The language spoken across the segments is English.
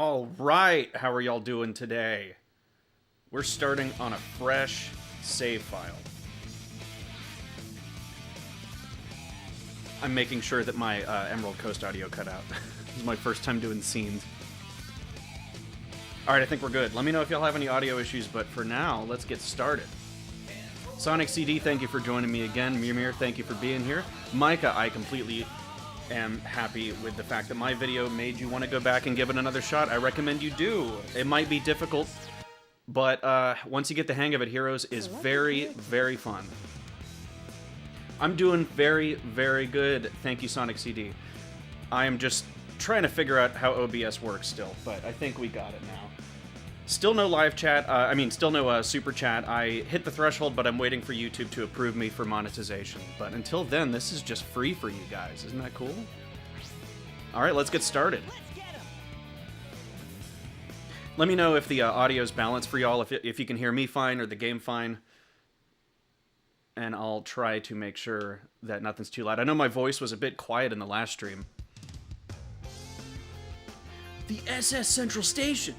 All right, how are y'all doing today? We're starting on a fresh save file. I'm making sure that my Emerald Coast audio cut out. This is my first time doing scenes. Alright, I think we're good. Let me know if y'all have any audio issues, but for now, let's get started. Sonic CD, thank you for joining me again. Mir, thank you for being here. Micah, I completely am happy with the fact that my video made you want to go back and give it another shot. I recommend you do. It might be difficult, but once you get the hang of it, Heroes is very, very fun. I'm doing very, very good. Thank you, Sonic CD. I am just trying to figure out how OBS works still, but I think we got it now. Still no live chat. Still no super chat. I hit the threshold, but I'm waiting for YouTube to approve me for monetization. But until then, this is just free for you guys. Isn't that cool? All right, let's get started. Let me know if the audio's balanced for y'all, if you can hear me fine or the game fine. And I'll try to make sure that nothing's too loud. I know my voice was a bit quiet in the last stream. The SS Central Station.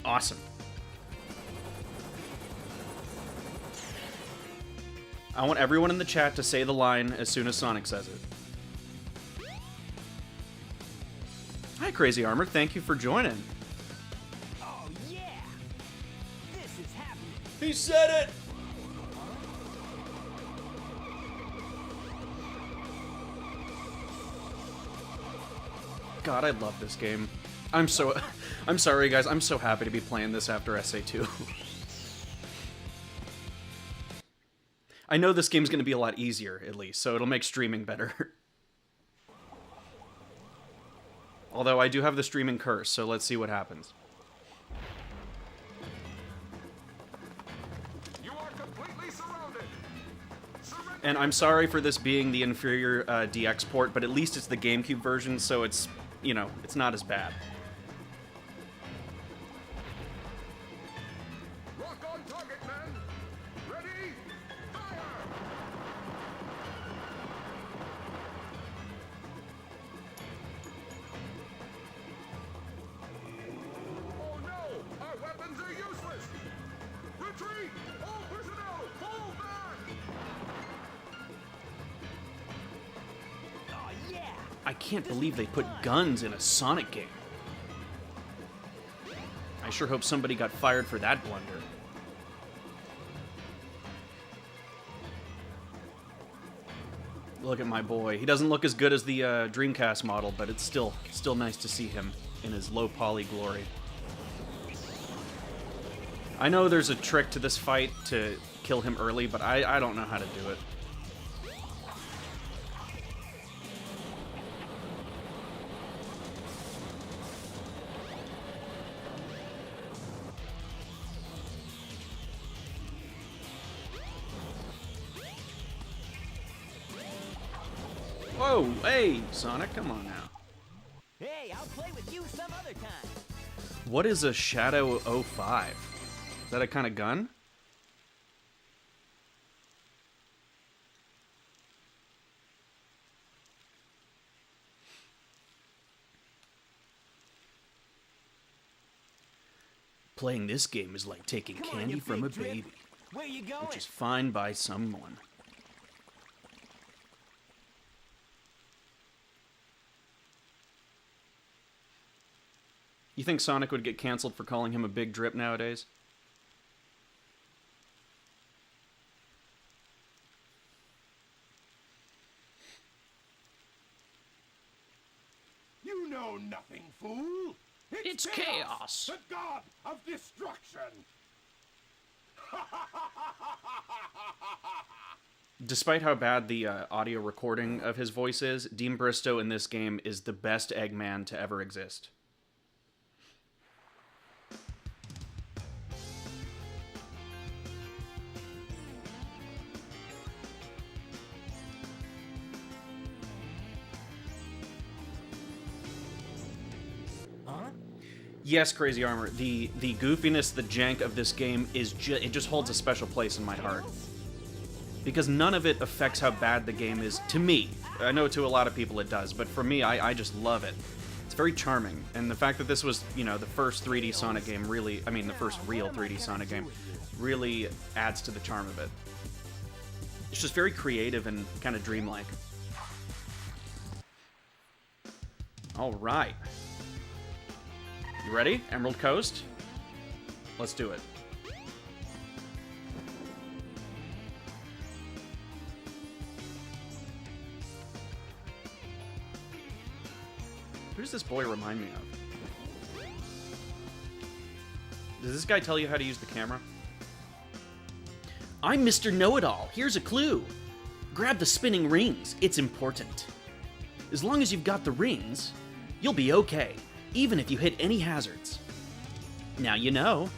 Awesome. I want everyone in the chat to say the line as soon as Sonic says it. Hi, Crazy Armor. Thank you for joining. Oh, yeah! This is happening. He said it! God, I love this game. I'm sorry, guys. I'm so happy to be playing this after SA2. I know this game's going to be a lot easier, at least, so it'll make streaming better. Although I do have the streaming curse, so let's see what happens. You are completely surrounded. And I'm sorry for this being the inferior DX port, but at least it's the GameCube version, so it's, you know, it's not as bad. Lock on target, men. Ready? Fire! Oh no! Our weapons are useless! Retreat! All personnel, fall back! Oh, yeah! I can't believe they put guns in a Sonic game. I sure hope somebody got fired for that blunder. Look at my boy. He doesn't look as good as the Dreamcast model, but it's still nice to see him in his low poly glory. I know there's a trick to this fight to kill him early, but I don't know how to do it. Whoa, hey, Sonic, come on now. Hey, I'll play with you some other time. What is a Shadow 05? Is that a kind of gun? Playing this game is like taking Come on, candy you from a big drip. baby, Where you going? which is fine by someone. You think Sonic would get canceled for calling him a big drip nowadays? You know nothing, fool! It's chaos. The god of destruction! Despite how bad the audio recording of his voice is, Dean Bristow in this game is the best Eggman to ever exist. Huh? Yes, Crazy Armor. The goofiness, the jank of this game is it just holds a special place in my heart. because none of it affects how bad the game is to me. I know to a lot of people it does, but for me, I just love it. It's very charming, and the fact that this was, you know, the first 3D Sonic game really, I mean, the first real 3D Sonic game, really adds to the charm of it. It's just very creative and kind of dreamlike. All right. You ready? Emerald Coast? Let's do it. Who does this boy remind me of? Does this guy tell you how to use the camera? I'm Mr. Know-It-All. Here's a clue. Grab the spinning rings. It's important. As long as you've got the rings, you'll be okay, even if you hit any hazards. Now you know.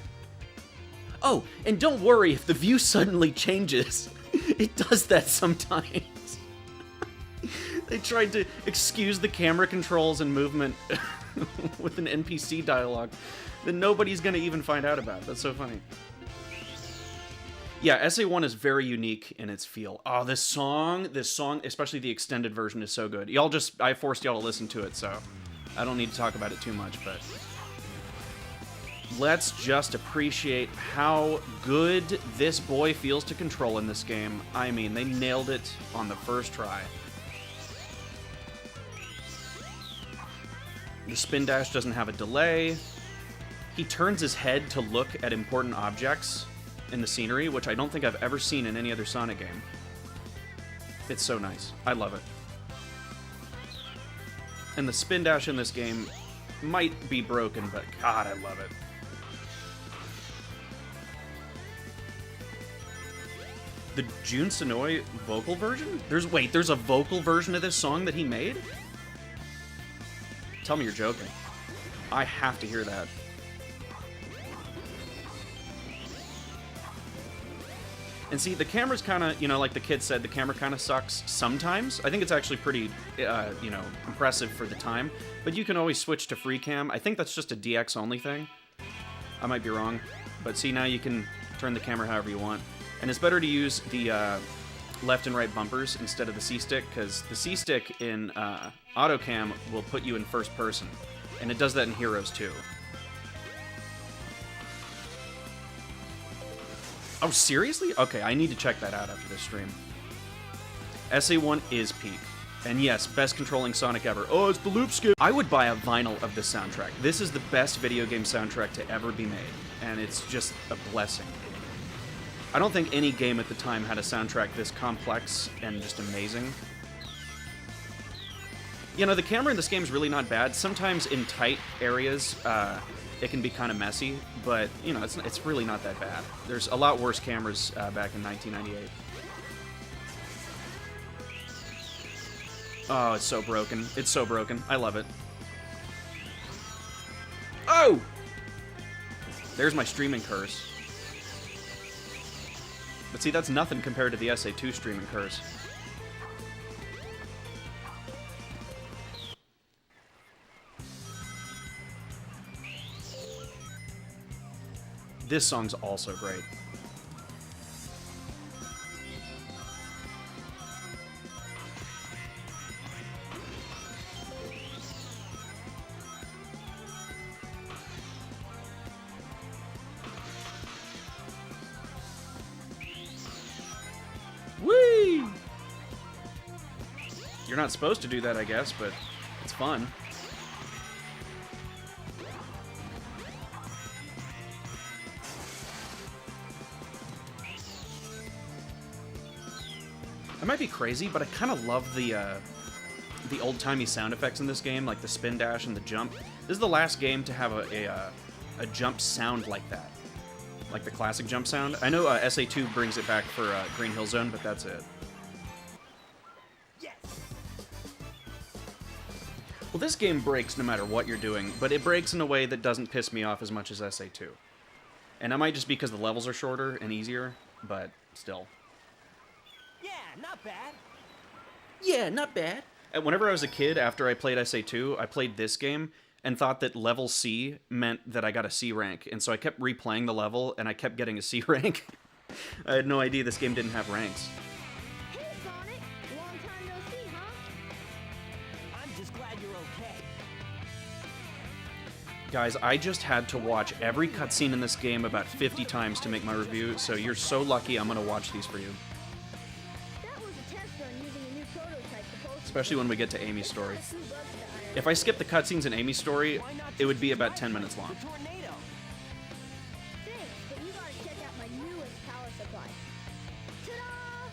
Oh, and don't worry if the view suddenly changes. It does that sometimes. They tried to excuse the camera controls and movement with an NPC dialogue that nobody's gonna even find out about. That's so funny. Yeah, SA1 is very unique in its feel. Oh, this song, especially the extended version, is so good. I forced y'all to listen to it, so I don't need to talk about it too much, but let's just appreciate how good this boy feels to control in this game. I mean, they nailed it on the first try. The spin dash doesn't have a delay. He turns his head to look at important objects in the scenery, which I don't think I've ever seen in any other Sonic game. It's so nice. I love it. And the spin dash in this game might be broken, but God, I love it. The Jun Sonoy vocal version? There's a vocal version of this song that he made? Tell me you're joking. I have to hear that. And see, the camera's kind of, you know, like the kid said, the camera kind of sucks sometimes. I think it's actually pretty, you know, impressive for the time. But you can always switch to free cam. I think that's just a DX only thing. I might be wrong. But see, now you can turn the camera however you want. And it's better to use the left and right bumpers instead of the C-stick, because the C-stick in AutoCam will put you in first person. And it does that in Heroes too. Oh, seriously? Okay, I need to check that out after this stream. SA1 is peak. And yes, best controlling Sonic ever. Oh, it's the loop skip! I would buy a vinyl of this soundtrack. This is the best video game soundtrack to ever be made. And it's just a blessing. I don't think any game at the time had a soundtrack this complex and just amazing. You know, the camera in this game is really not bad. Sometimes in tight areas, it can be kind of messy, but, you know, it's really not that bad. There's a lot worse cameras back in 1998. Oh, it's so broken. It's so broken. I love it. Oh! There's my streaming curse. But see, that's nothing compared to the SA2 streaming curse. This song's also great. Whee! You're not supposed to do that, I guess, but it's fun. I might be crazy, but I kind of love the old-timey sound effects in this game, like the spin dash and the jump. This is the last game to have a jump sound like that, like the classic jump sound. I know SA2 brings it back for Green Hill Zone, but that's it. Yes. Well, this game breaks no matter what you're doing, but it breaks in a way that doesn't piss me off as much as SA2. And that might just be because the levels are shorter and easier, but still. Yeah, not bad. Yeah, not bad. And whenever I was a kid, after I played SA2, I played this game and thought that level C meant that I got a C rank. And so I kept replaying the level, and I kept getting a C rank. I had no idea this game didn't have ranks. Guys, I just had to watch every cutscene in this game about 50 times to make my review, so you're so lucky I'm gonna watch these for you. That was a test run using a new prototype supposed to Especially when we get to Amy's story. two bugs to iron. If I skip the cutscenes in Amy's story, it would be about 10 minutes long. Tornado. Thanks, but you gotta check out my newest power supply. Ta-da!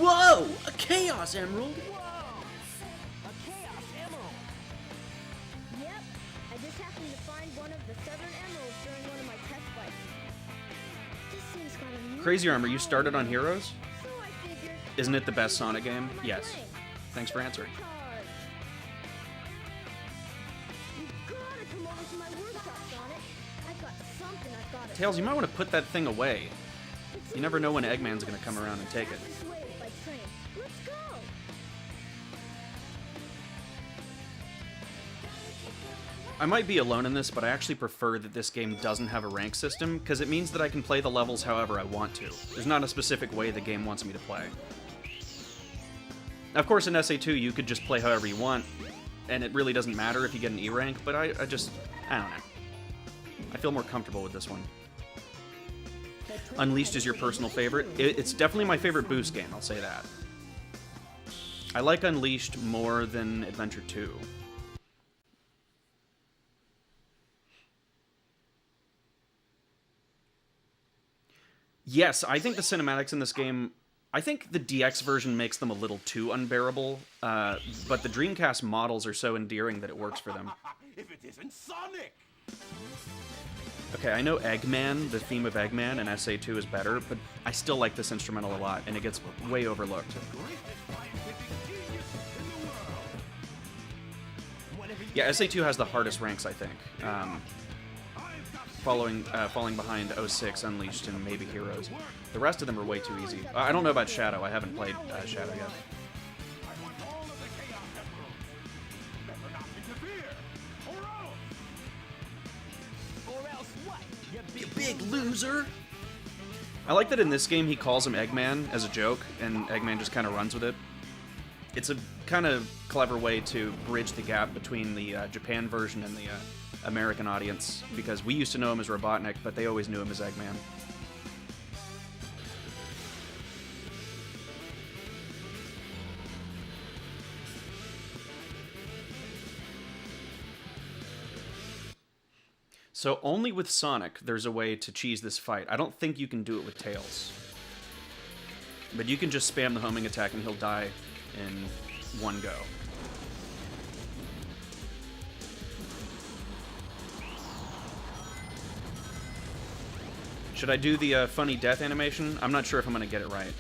Whoa! A Chaos Emerald! Whoa! A Chaos Emerald. Yep, I just happened to find one of the southern emeralds during one of my test fights. This thing's got a new Crazy Armor, you power. started on Heroes? So I figured, Isn't it the best Sonic game? my Yes. brain. Thanks for answering. Card. You gotta come over to my workshop, Sonic. I've got something I've gotta Tails, you might want to put that thing away. It's You never know when Eggman's gonna come around and take it. this way by train. Let's go. I might be alone in this, but I actually prefer that this game doesn't have a rank system, because it means that I can play the levels however I want to. There's not a specific way the game wants me to play. Of course, in SA2, you could just play however you want, and it really doesn't matter if you get an E rank, but I don't know. I feel more comfortable with this one. Unleashed is your personal favorite. It's definitely my favorite boost game, I'll say that. I like Unleashed more than Adventure 2. Yes, I think the cinematics in this game... I think the DX version makes them a little too unbearable, but the Dreamcast models are so endearing that it works for them. If it isn't Sonic! Okay, I know Eggman, the theme of Eggman in SA2 is better, but I still like this instrumental a lot, and it gets way overlooked. Yeah, SA2 has the hardest ranks, I think. Falling behind 06, Unleashed, and maybe Heroes. The rest of them are way too easy. I don't know about Shadow. I haven't played Shadow yet. Or else what? You Big loser! I like that in this game he calls him Eggman as a joke, and Eggman just kind of runs with it. It's a kind of clever way to bridge the gap between the Japan version and the American audience, because we used to know him as Robotnik, but they always knew him as Eggman. So only with Sonic there's a way to cheese this fight. I don't think you can do it with Tails. But you can just spam the homing attack and he'll die in one go. Should I do the funny death animation? I'm not sure if I'm going to get it right.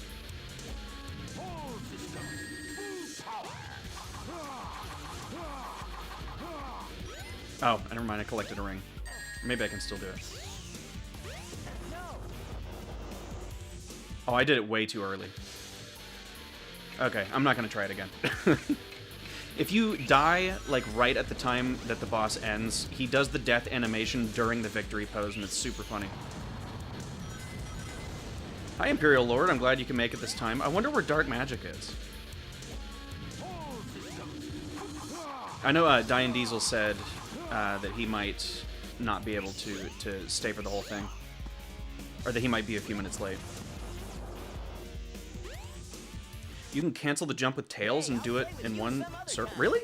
Oh, never mind, I collected a ring. Maybe I can still do it. Oh, I did it way too early. Okay, I'm not going to try it again. If you die, like, right at the time that the boss ends, he does the death animation during the victory pose, and it's super funny. Hi, Imperial Lord. I'm glad you can make it this time. I wonder where Dark Magic is. I know Diane Diesel said that he might not be able to stay for the whole thing. Or that he might be a few minutes late. You can cancel the jump with Tails and do it in one circle. Really?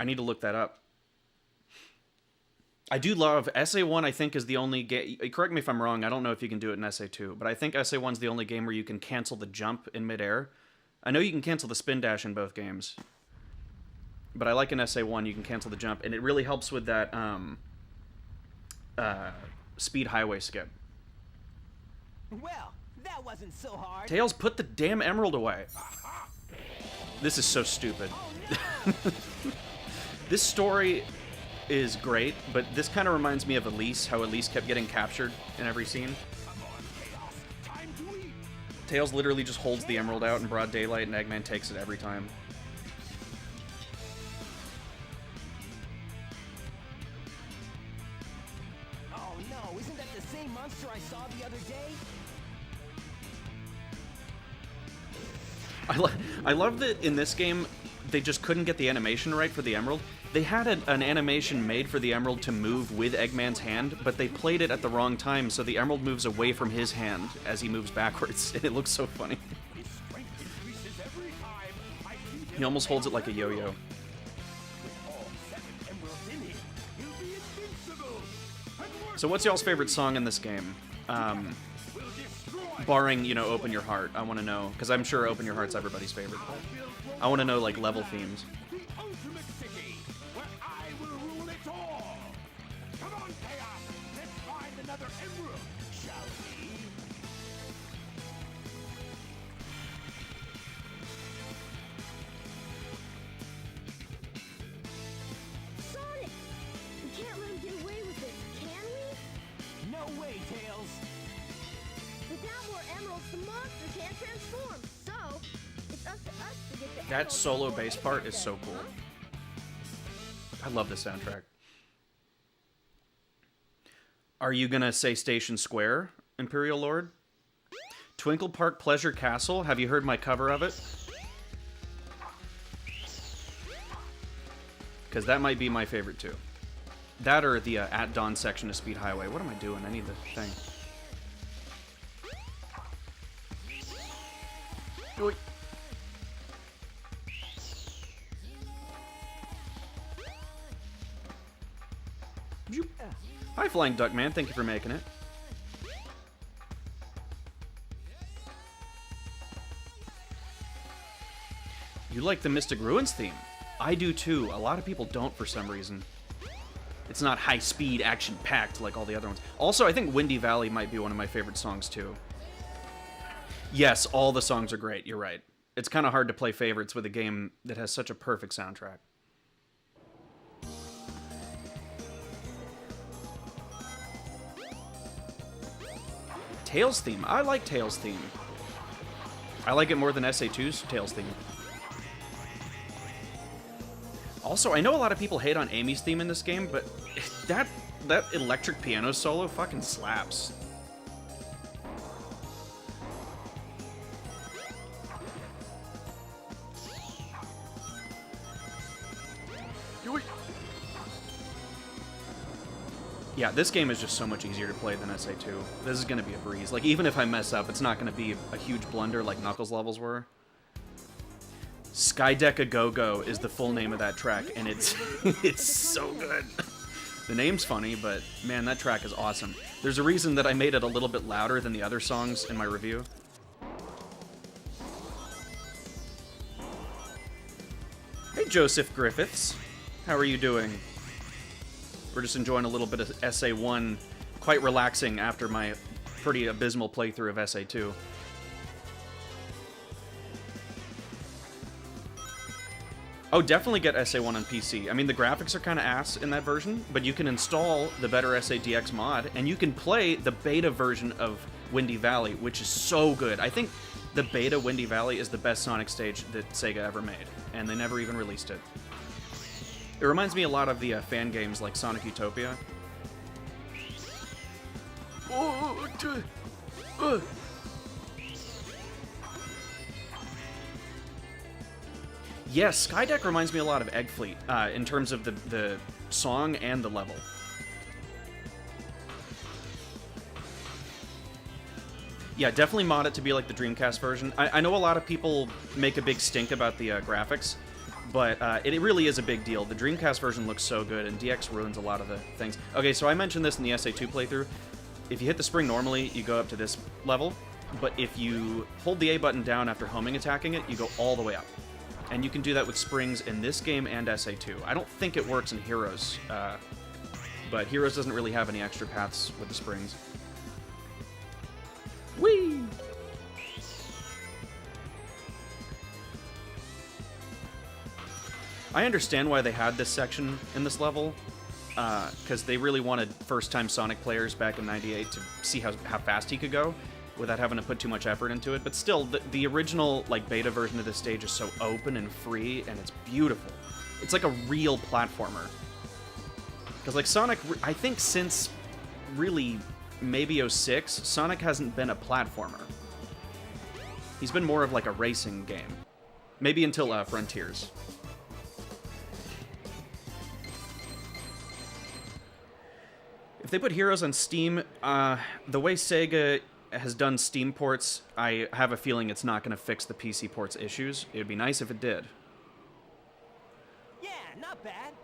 I need to look that up. I do love SA1. I think is the only game. Correct me if I'm wrong. I don't know if you can do it in SA2, but I think SA1's the only game where you can cancel the jump in midair. I know you can cancel the spin dash in both games, but I like in SA1 you can cancel the jump, and it really helps with that speed highway skip. Well, that wasn't so hard. Tails, put the damn emerald away. This is so stupid. This story is great, but this kind of reminds me of Elise, how Elise kept getting captured in every scene. Tails literally just holds the emerald out in broad daylight, and Eggman takes it every time. Oh no, isn't that the same monster I saw the other day? I love that in this game, they just couldn't get the animation right for the Emerald. They had an animation made for the Emerald to move with Eggman's hand, but they played it at the wrong time, so the Emerald moves away from his hand as he moves backwards, and it looks so funny. He almost holds it like a yo-yo. So what's y'all's favorite song in this game? Barring, you know, Open Your Heart, I want to know, because I'm sure Open Your Heart's everybody's favorite, but I want to know, like, level themes. Sonic! We can't let him get away with this, can we? No way, Tails. Without more emeralds, the monster can't transform. So, it's up to us to get the That emeralds solo before bass they part get is them, so cool. huh? I love the soundtrack. Are you gonna say Station Square, Imperial Lord? Twinkle Park Pleasure Castle? Have you heard my cover of it? Because that might be my favorite too. That or the At Dawn section of Speed Highway. What am I doing? I need the thing. Oi. Hi, Flying Duck Man. Thank you for making it. You like the Mystic Ruins theme? I do too. A lot of people don't for some reason. It's not high-speed, action-packed like all the other ones. Also, I think Windy Valley might be one of my favorite songs too. Yes, all the songs are great. You're right. It's kind of hard to play favorites with a game that has such a perfect soundtrack. Tails theme. I like Tails theme. I like it more than SA2's Tails theme. Also, I know a lot of people hate on Amy's theme in this game, but that electric piano solo fucking slaps. Yeah, this game is just so much easier to play than SA2. This is going to be a breeze. Like, even if I mess up, it's not going to be a huge blunder like Knuckles levels were. Skydeck Go-Go is the full name of that track, and it's it's so good. The name's funny, but man, that track is awesome. There's a reason that I made it a little bit louder than the other songs in my review. Hey, Joseph Griffiths. How are you doing? We're just enjoying a little bit of SA1, quite relaxing after my pretty abysmal playthrough of SA2. Oh, definitely get SA1 on PC. I mean, the graphics are kind of ass in that version, but you can install the better SADX mod, and you can play the beta version of Windy Valley, which is so good. I think the beta Windy Valley is the best Sonic stage that Sega ever made, and they never even released it. It reminds me a lot of the fan games like Sonic Utopia. Yes, Skydeck reminds me a lot of Egg Fleet in terms of the song and the level. Yeah, definitely mod it to be like the Dreamcast version. I know a lot of people make a big stink about the graphics, but it really is a big deal. The Dreamcast version looks so good, and DX ruins a lot of the things. Okay, so I mentioned this in the SA2 playthrough. If you hit the spring normally, you go up to this level, but if you hold the A button down after homing attacking it, you go all the way up. And you can do that with springs in this game and SA2. I don't think it works in Heroes, but Heroes doesn't really have any extra paths with the springs. Whee! I understand why they had this section in this level, because they really wanted first-time Sonic players back in '98 to see how fast he could go without having to put too much effort into it. But still, the original like beta version of this stage is so open and free, and it's beautiful. It's like a real platformer. Because like Sonic, I think since really maybe '06, Sonic hasn't been a platformer. He's been more of like a racing game. Maybe until Frontiers. If they put Heroes on Steam, the way Sega has done Steam ports, I have a feeling it's not going to fix the PC ports issues. It would be nice if it did. Yeah, not bad.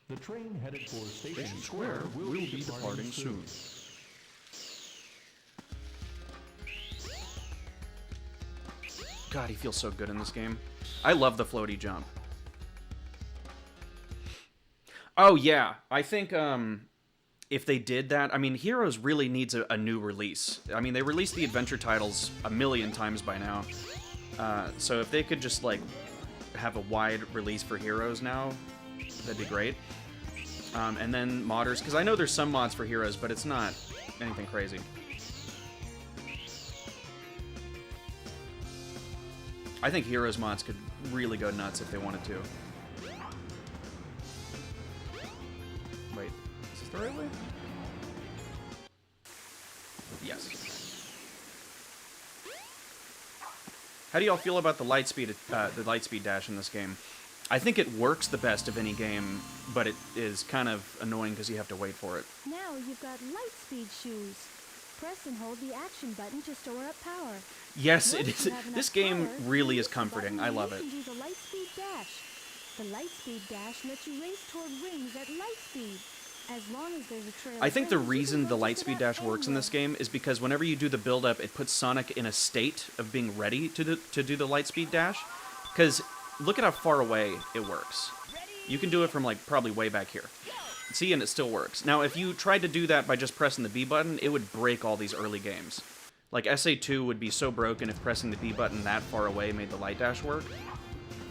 The train headed for Station Square will be departing soon. God, he feels so good in this game. I love the floaty jump. Oh, yeah. I think if they did that... I mean, Heroes really needs a new release. I mean, they released the adventure titles a million times by now. So if they could just, like, have a wide release for Heroes now, that'd be great. And then modders, because I know there's some mods for Heroes, but it's not anything crazy. I think Heroes mods could really go nuts if they wanted to. Wait, is this the right way? Yes. How do y'all feel about the lightspeed dash in this game? I think it works the best of any game, but it is kind of annoying because you have to wait for it. Now you've got light speed shoes. Press and hold the action button to store up power. Yes, Once it is. you have enough This game power, really is use the comforting. button I love it. and do the light speed dash. The light speed dash lets you race toward rings at light speed. As long as there's a trail I of think the rings, you can reason the run to lightspeed that dash end works in this ring. game is because whenever you do the build-up, it puts Sonic in a state of being ready to do the lightspeed dash. Because look at how far away it works. You can do it from, like, probably way back here. See, and it still works. Now, if you tried to do that by just pressing the B button, it would break all these early games. Like, SA2 would be so broken if pressing the B button that far away made the light dash work.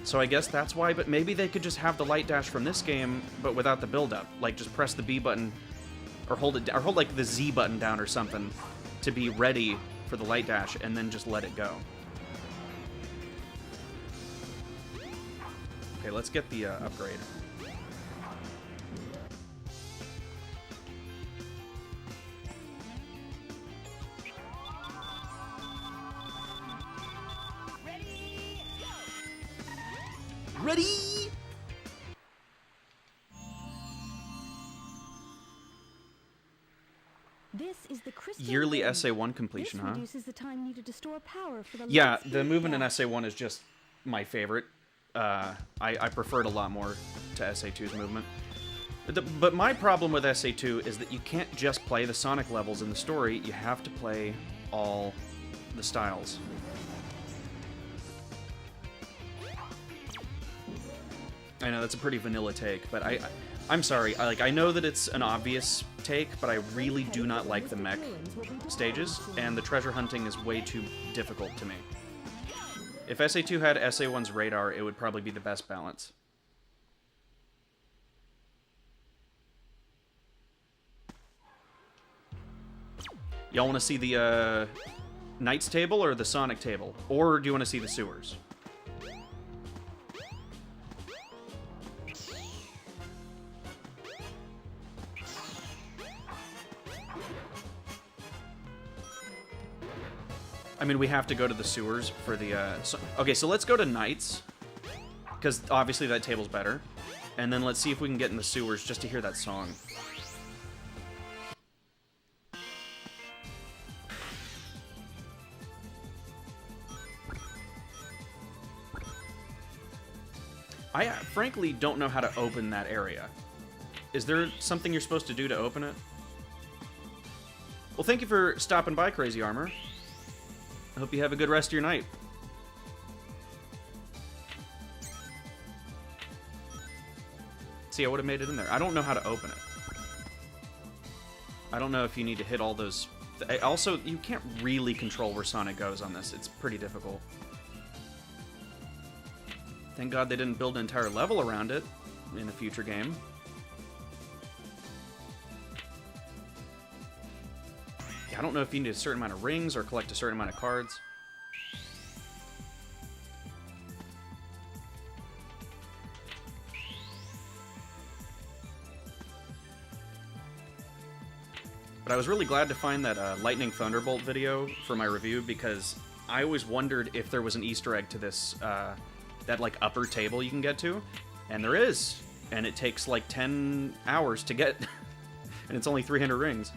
So I guess that's why, but maybe they could just have the light dash from this game, but without the build-up. Like, just press the B button, or hold it, or hold, like, the Z button down or something to be ready for the light dash, and then just let it go. Okay, let's get the upgrade. Ready? This is the crystal Yearly ring. SA1 completion, This huh? reduces the time needed to store power for the Yeah, light the speed movement in dash. SA1 is just my favorite. I prefer it a lot more to SA2's movement. But my problem with SA2 is that you can't just play the Sonic levels in the story, you have to play all the styles. I know, that's a pretty vanilla take, but I'm sorry. I know that it's an obvious take, but I really do not like the mech stages, and the treasure hunting is way too difficult to me. If SA2 had SA1's radar, it would probably be the best balance. Y'all want to see the Knights table or the Sonic table? Or do you want to see the sewers? I mean, we have to go to the sewers for the... Okay, so let's go to Knights, because obviously that table's better. And then let's see if we can get in the sewers just to hear that song. I frankly don't know how to open that area. Is there something you're supposed to do to open it? Well, thank you for stopping by, Crazy Armor. I hope you have a good rest of your night. See, I would have made it in there. I don't know how to open it. I don't know if you need to hit all those... Also, you can't really control where Sonic goes on this. It's pretty difficult. Thank God they didn't build an entire level around it in a future game. Yeah, I don't know if you need a certain amount of rings or collect a certain amount of cards. But I was really glad to find that Lightning Thunderbolt video for my review, because I always wondered if there was an Easter egg to this, that, like, upper table you can get to. And there is. And it takes, like, 10 hours to get. And it's only 300 rings.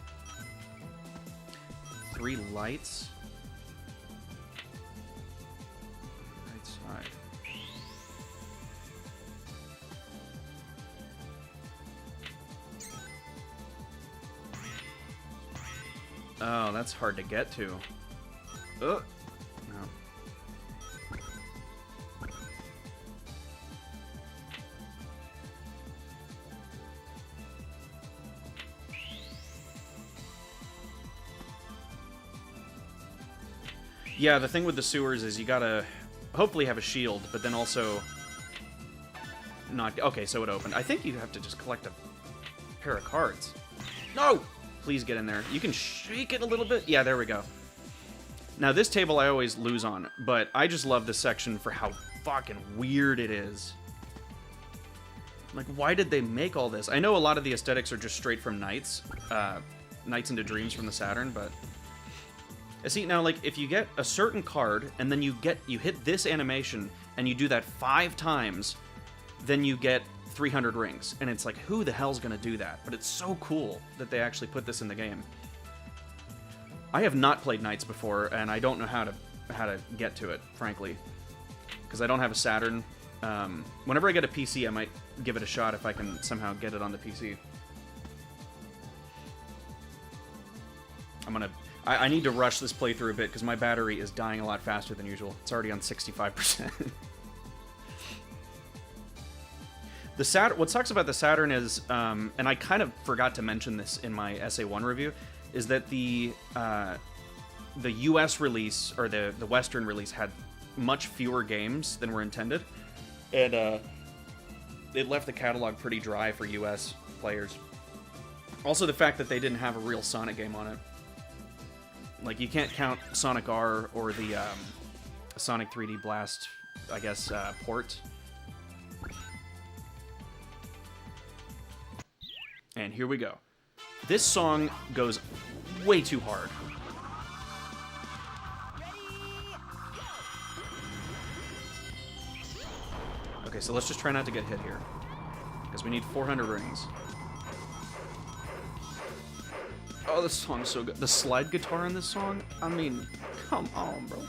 3 lights. Right side. Oh, that's hard to get to. Oh, no. Yeah, the thing with the sewers is you gotta hopefully have a shield, but then also not... Okay, so it opened. I think you have to just collect a pair of cards. No! Please get in there. You can shake it a little bit. Yeah, there we go. Now, this table I always lose on, but I just love this section for how fucking weird it is. Like, why did they make all this? I know a lot of the aesthetics are just straight from Nights. Nights into Dreams from the Saturn, but... See, now, like, if you get a certain card, and then you hit this animation, and you do that 5 times, then you get 300 rings. And it's like, who the hell's gonna do that? But it's so cool that they actually put this in the game. I have not played Nights before, and I don't know how to get to it, frankly. Because I don't have a Saturn. Whenever I get a PC, I might give it a shot if I can somehow get it on the PC. I need to rush this playthrough a bit, because my battery is dying a lot faster than usual. It's already on 65%. What sucks about the Saturn is, and I kind of forgot to mention this in my SA1 review, is that the US release, or the Western release, had much fewer games than were intended. And it left the catalog pretty dry for US players. Also, the fact that they didn't have a real Sonic game on it. Like, you can't count Sonic R or the Sonic 3D Blast, I guess, port. And here we go. This song goes way too hard. Okay, so let's just try not to get hit here, because we need 400 rings. Oh, this song's so good. The slide guitar in this song? I mean, come on, bro.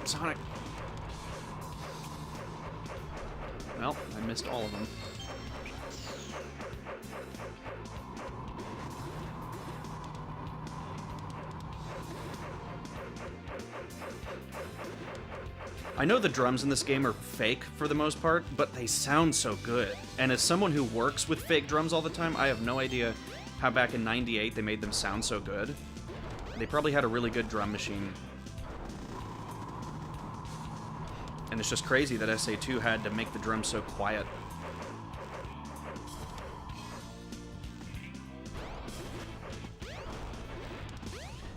Sonic. Well, I missed all of them. I know the drums in this game are fake for the most part, but they sound so good. And as someone who works with fake drums all the time, I have no idea how back in '98 they made them sound so good. They probably had a really good drum machine. And it's just crazy that SA2 had to make the drums so quiet.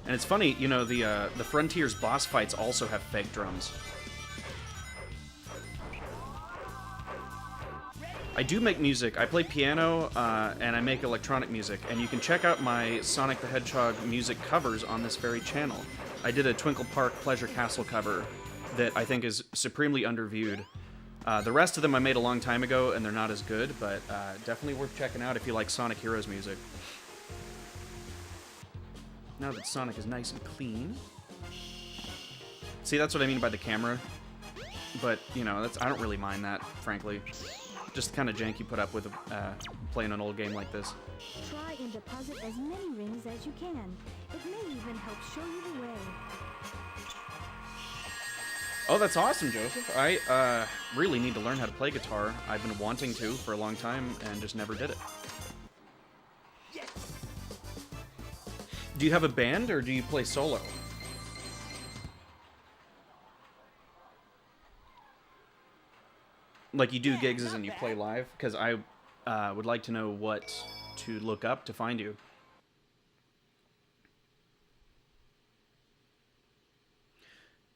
And it's funny, you know, the Frontiers boss fights also have fake drums. I do make music. I play piano, and I make electronic music, and you can check out my Sonic the Hedgehog music covers on this very channel. I did a Twinkle Park Pleasure Castle cover that I think is supremely underviewed. The rest of them I made a long time ago, and they're not as good, but definitely worth checking out if you like Sonic Heroes music. Now that Sonic is nice and clean. See, that's what I mean by the camera. But, you know, I don't really mind that, frankly. Just the kind of jank you put up with playing an old game like this. Try and deposit as many rings as you can. It may even help show you the way. Oh, that's awesome, Joseph. I really need to learn how to play guitar. I've been wanting to for a long time and just never did it. Do you have a band or do you play solo? Like you do gigs and you play live? Because I would like to know what to look up to find you.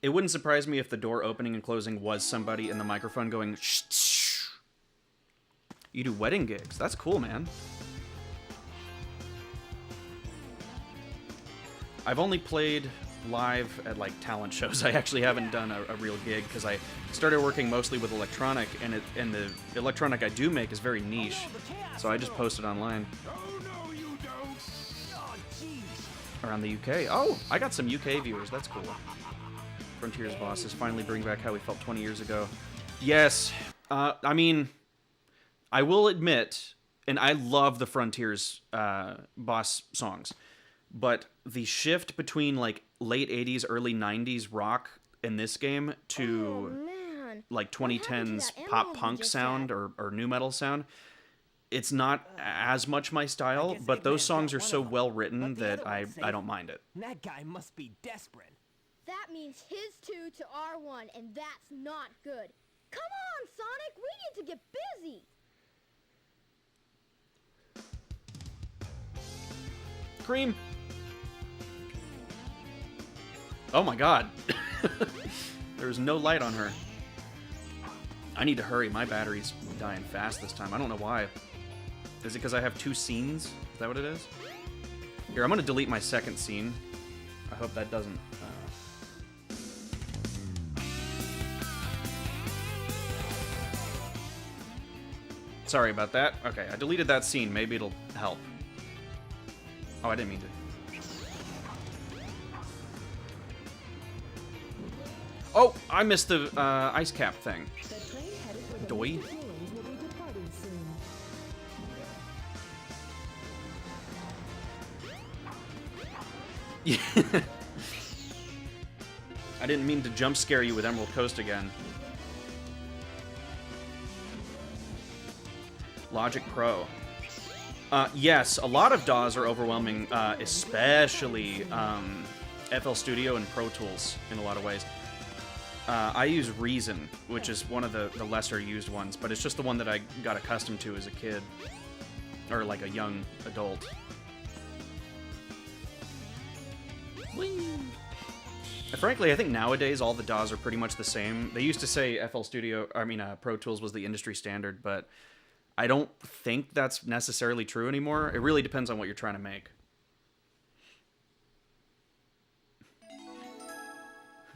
It wouldn't surprise me if the door opening and closing was somebody in the microphone going, shh, shh. You do wedding gigs. That's cool, man. I've only played live at, like, talent shows. I actually haven't done a real gig because I started working mostly with electronic, and the electronic I do make is very niche. So I just post it online. Oh, no, you don't. Oh, jeez. Around the UK. Oh, I got some UK viewers. That's cool. Frontiers bosses finally bring back how we felt 20 years ago. Yes. I mean, I will admit, and I love the Frontiers boss songs, but the shift between, like, late 80s, early 90s rock in this game to, man. like, What happened to 2010s that pop emerald you punk just sound had? or new metal sound, it's not as much my style, guess but those Eggman's songs got are one so of 'em, well written but the that other I one's don't safe. mind it. That guy must be desperate. That means his 2 to our 1, and that's not good. Come on, Sonic, we need to get busy. Cream. Oh my god. There's no light on her. I need to hurry. My battery's dying fast this time. I don't know why. Is it because I have 2 scenes? Is that what it is? Here, I'm going to delete my second scene. I hope that doesn't... Sorry about that. Okay, I deleted that scene. Maybe it'll help. Oh, I didn't mean to. Oh, I missed the ice cap thing. The train headed for the Doi. Mystic Ruins will be departing soon. I didn't mean to jump scare you with Emerald Coast again. Logic Pro. Yes, a lot of DAWs are overwhelming, especially FL Studio and Pro Tools in a lot of ways. I use Reason, which is one of the lesser used ones, but it's just the one that I got accustomed to as a kid. Or like a young adult. Whee! Frankly, I think nowadays all the DAWs are pretty much the same. They used to say Pro Tools was the industry standard, but I don't think that's necessarily true anymore. It really depends on what you're trying to make.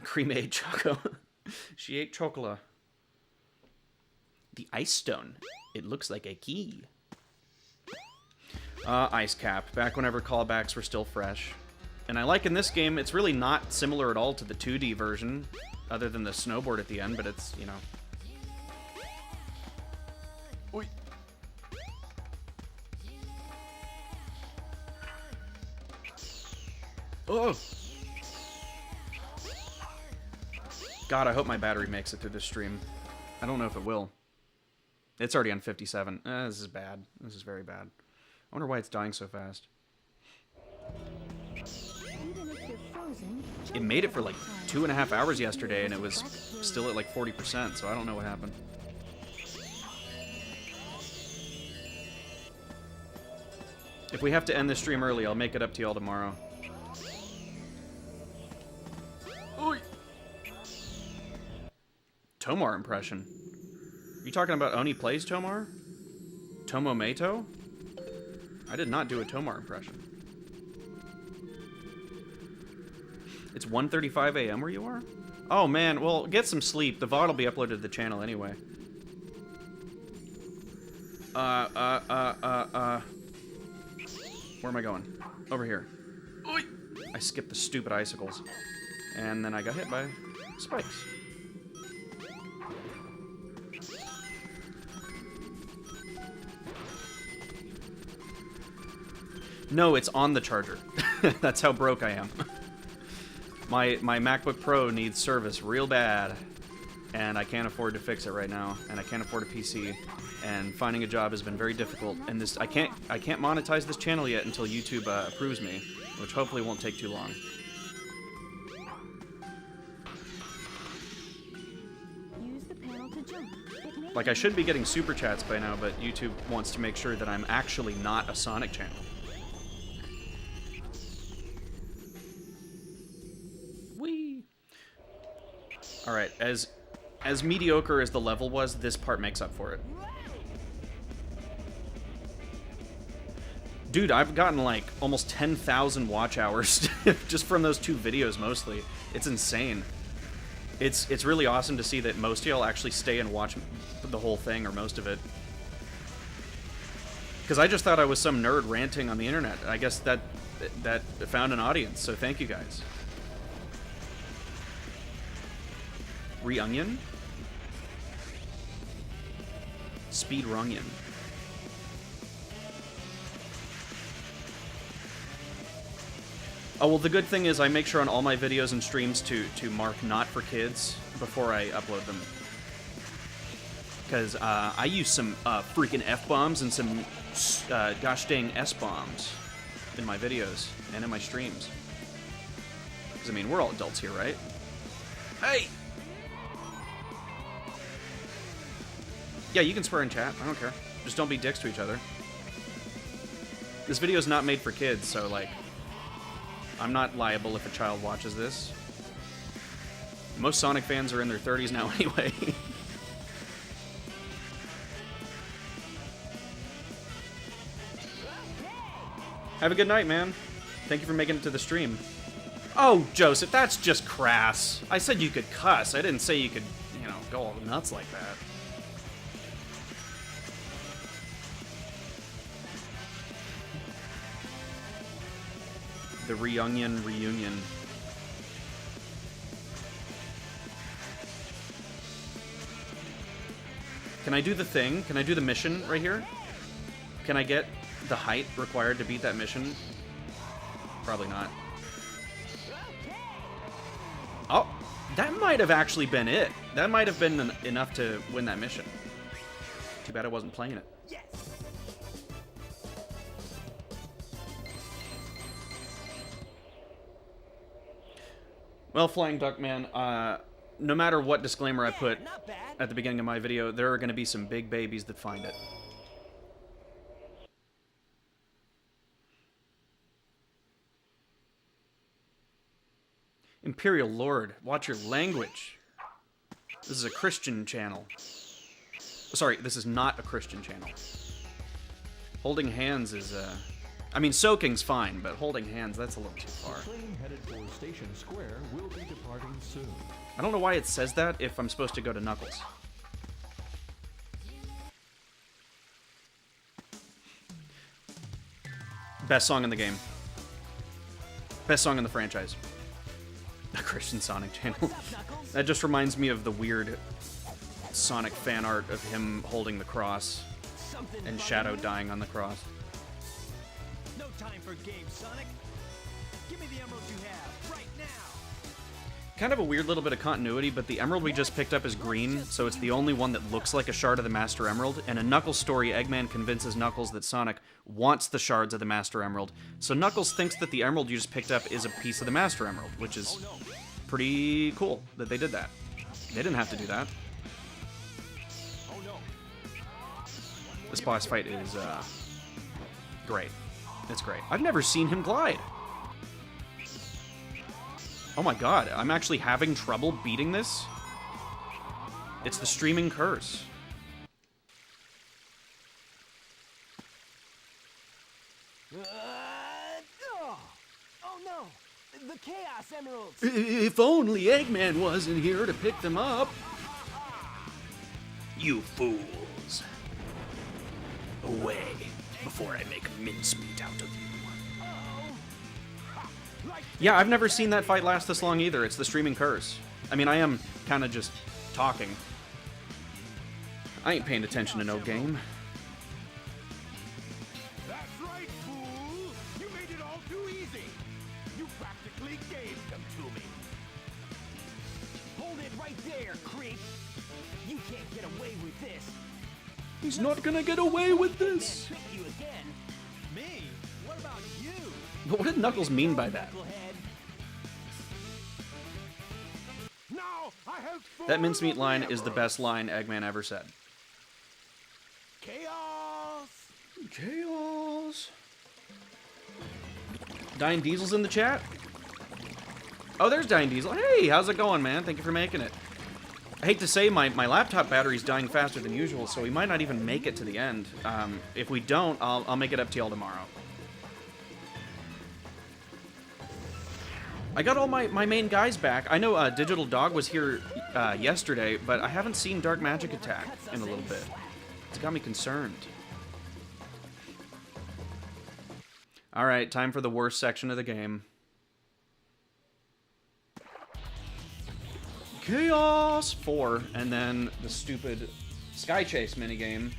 Cream ate Choco. She ate chocolate. The Ice Stone. It looks like a key. Ice Cap. Back whenever callbacks were still fresh. And I like in this game, it's really not similar at all to the 2D version, other than the snowboard at the end, but it's, you know... Oy. Oh! God, I hope my battery makes it through this stream. I don't know if it will. It's already on 57. This is bad. This is very bad. I wonder why it's dying so fast. Even if you're frozen, It made it for like 2.5 hours yesterday, and it was still at like 40%, so I don't know what happened. If we have to end this stream early, I'll make it up to y'all tomorrow. Oy. Tomar impression. Are you talking about Oni Plays Tomar? Tomomato? I did not do a Tomar impression. It's 1:35 a.m. where you are? Oh man, well, get some sleep. The VOD will be uploaded to the channel anyway. Where am I going? Over here. Oy! I skipped the stupid icicles. And then I got hit by spikes. No, it's on the charger. That's how broke I am. My MacBook Pro needs service real bad, and I can't afford to fix it right now, and I can't afford a PC, and finding a job has been very difficult. And this I can't monetize this channel yet until YouTube approves me, which hopefully won't take too long. use the panel to jump. It may Like, I should be getting super chats by now, but YouTube wants to make sure that I'm actually not a Sonic channel. Whee! Alright, as mediocre as the level was, this part makes up for it. Dude, I've gotten like almost 10,000 watch hours just from those 2 videos mostly. It's insane. It's really awesome to see that most of y'all actually stay and watch the whole thing, or most of it. Because I just thought I was some nerd ranting on the internet. I guess that found an audience, so thank you guys. Re-onion? Speed runyon. Oh, well, the good thing is I make sure on all my videos and streams to mark not for kids before I upload them. Because I use some freaking F-bombs and some gosh dang S-bombs in my videos and in my streams. Because, I mean, we're all adults here, right? Hey! Yeah, you can swear in chat. I don't care. Just don't be dicks to each other. This video is not made for kids, so, like, I'm not liable if a child watches this. Most Sonic fans are in their 30s now anyway. Have a good night, man. Thank you for making it to the stream. Oh, Joseph, that's just crass. I said you could cuss. I didn't say you could, you know, go all nuts like that. The Reunion reunion. Can I do the thing? Can I do the mission right here? Can I get the height required to beat that mission? Probably not. Oh, that might have actually been it. That might have been enough to win that mission. Too bad I wasn't playing it. Yes. Well, Flying Duck Man, no matter what disclaimer I put Not bad. at the beginning of my video, there are going to be some big babies that find it. Imperial Lord, watch your language. This is a Christian channel. Sorry, this is not a Christian channel. Holding hands is, I mean, soaking's fine, but holding hands, that's a little too far. Train headed for Station Square will be departing soon. I don't know why it says that if I'm supposed to go to Knuckles. Best song in the game. Best song in the franchise. A Christian Sonic channel. That just reminds me of the weird Sonic fan art of him holding the cross Something and bugging Shadow you? dying on the cross. No time for games, Sonic. Give me the emerald you have right now. Kind of a weird little bit of continuity, but the emerald we just picked up is green, so it's the only one that looks like a shard of the Master Emerald. In a Knuckles story, Eggman convinces Knuckles that Sonic wants the shards of the Master Emerald. So Knuckles thinks that the emerald you just picked up is a piece of the Master Emerald, which is pretty cool that they did that. They didn't have to do that. This boss fight is great. It's great. I've never seen him glide. Oh my god, I'm actually having trouble beating this? It's the streaming curse. Oh no! The Chaos Emeralds! If only Eggman wasn't here to pick them up. You fools. Away, before I make mincemeat out of you. Yeah, I've never seen that fight last this long either. It's the streaming curse. I mean, I am kind of just talking. I ain't paying attention to no game. That's right, fool! You made it all too easy! You practically gave them to me! Hold it right there, creep! You can't get away with this! He's not gonna get away with this. Trick you again! Me? What about you? But what did Knuckles mean by that? Knucklehead? Now I have That full mincemeat of line is the emeralds. best line Eggman ever said. Chaos! Chaos. Dying Diesel's in the chat. Oh, there's Dying Diesel. Hey, how's it going, man? Thank you for making it. I hate to say my laptop battery's dying faster than usual, so we might not even make it to the end. If we don't, I'll make it up to y'all tomorrow. I got all my main guys back. I know Digital Dog was here yesterday, but I haven't seen Dark Magic Attack in a little bit. It's got me concerned. Alright, time for the worst section of the game. Chaos 4, and then the stupid Sky Chase minigame,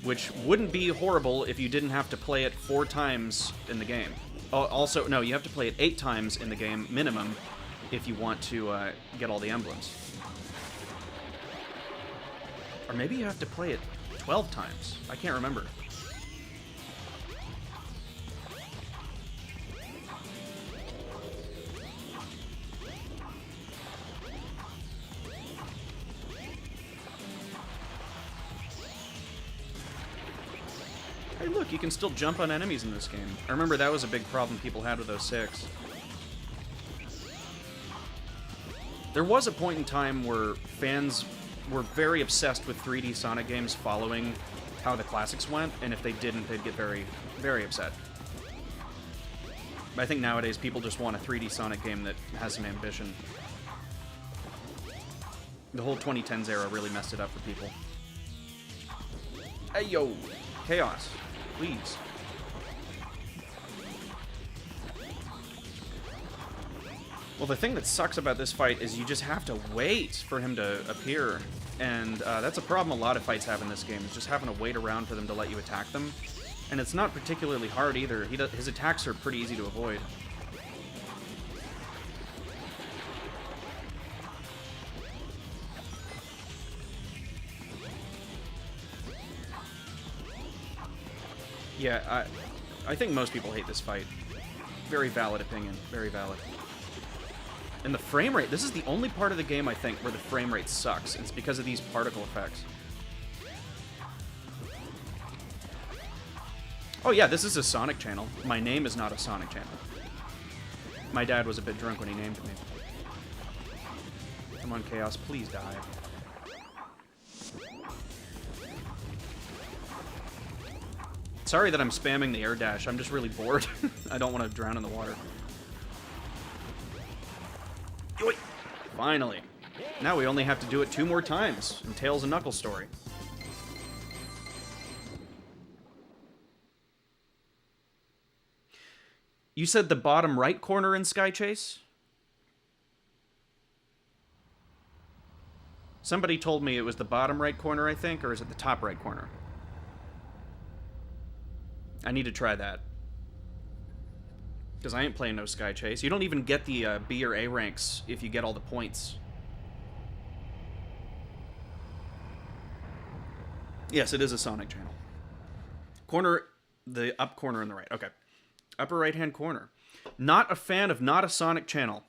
which wouldn't be horrible if you didn't have to play it 4 times in the game. Also, no, you have to play it 8 times in the game, minimum, if you want to get all the emblems. Or maybe you have to play it 12 times. I can't remember. Hey, look, you can still jump on enemies in this game. I remember that was a big problem people had with 06. There was a point in time where fans were very obsessed with 3D Sonic games following how the classics went, and if they didn't, they'd get very, very upset. But I think nowadays people just want a 3D Sonic game that has some ambition. The whole 2010s era really messed it up for people. Hey, yo! Chaos. Please. Well, the thing that sucks about this fight is you just have to wait for him to appear. And that's a problem a lot of fights have in this game, is just having to wait around for them to let you attack them. And it's not particularly hard either. His attacks are pretty easy to avoid. Yeah, I think most people hate this fight. Very valid opinion. Very valid. And the frame rate, this is the only part of the game, I think, where the frame rate sucks. It's because of these particle effects. Oh yeah, this is a Sonic channel. My name is not a Sonic channel. My dad was a bit drunk when he named me. Come on, Chaos, please die. Sorry that I'm spamming the air dash. I'm just really bored. I don't want to drown in the water. Yoink! Finally. Now we only have to do it 2 more times in Tails and Knuckles' story. You said the bottom right corner in Sky Chase? Somebody told me it was the bottom right corner, I think, or is it the top right corner? I need to try that. Because I ain't playing no Sky Chase. You don't even get the B or A ranks if you get all the points. Yes, it is a Sonic channel. Corner, the up corner on the right. Okay. Upper right-hand corner. Not a fan of Not a Sonic channel.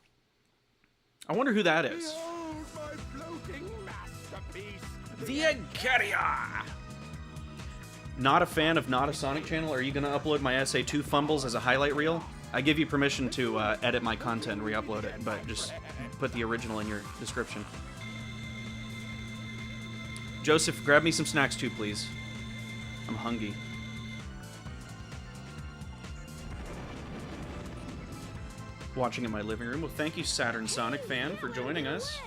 I wonder who that is. Behold my floating masterpiece. The Eggaria! Not a fan of Not a Sonic channel? Are you going to upload my SA2 fumbles as a highlight reel? I give you permission to edit my content and re-upload it, but just put the original in your description. Joseph, grab me some snacks too, please. I'm hungry. Watching in my living room. Well, thank you, Saturn Sonic fan, for joining us.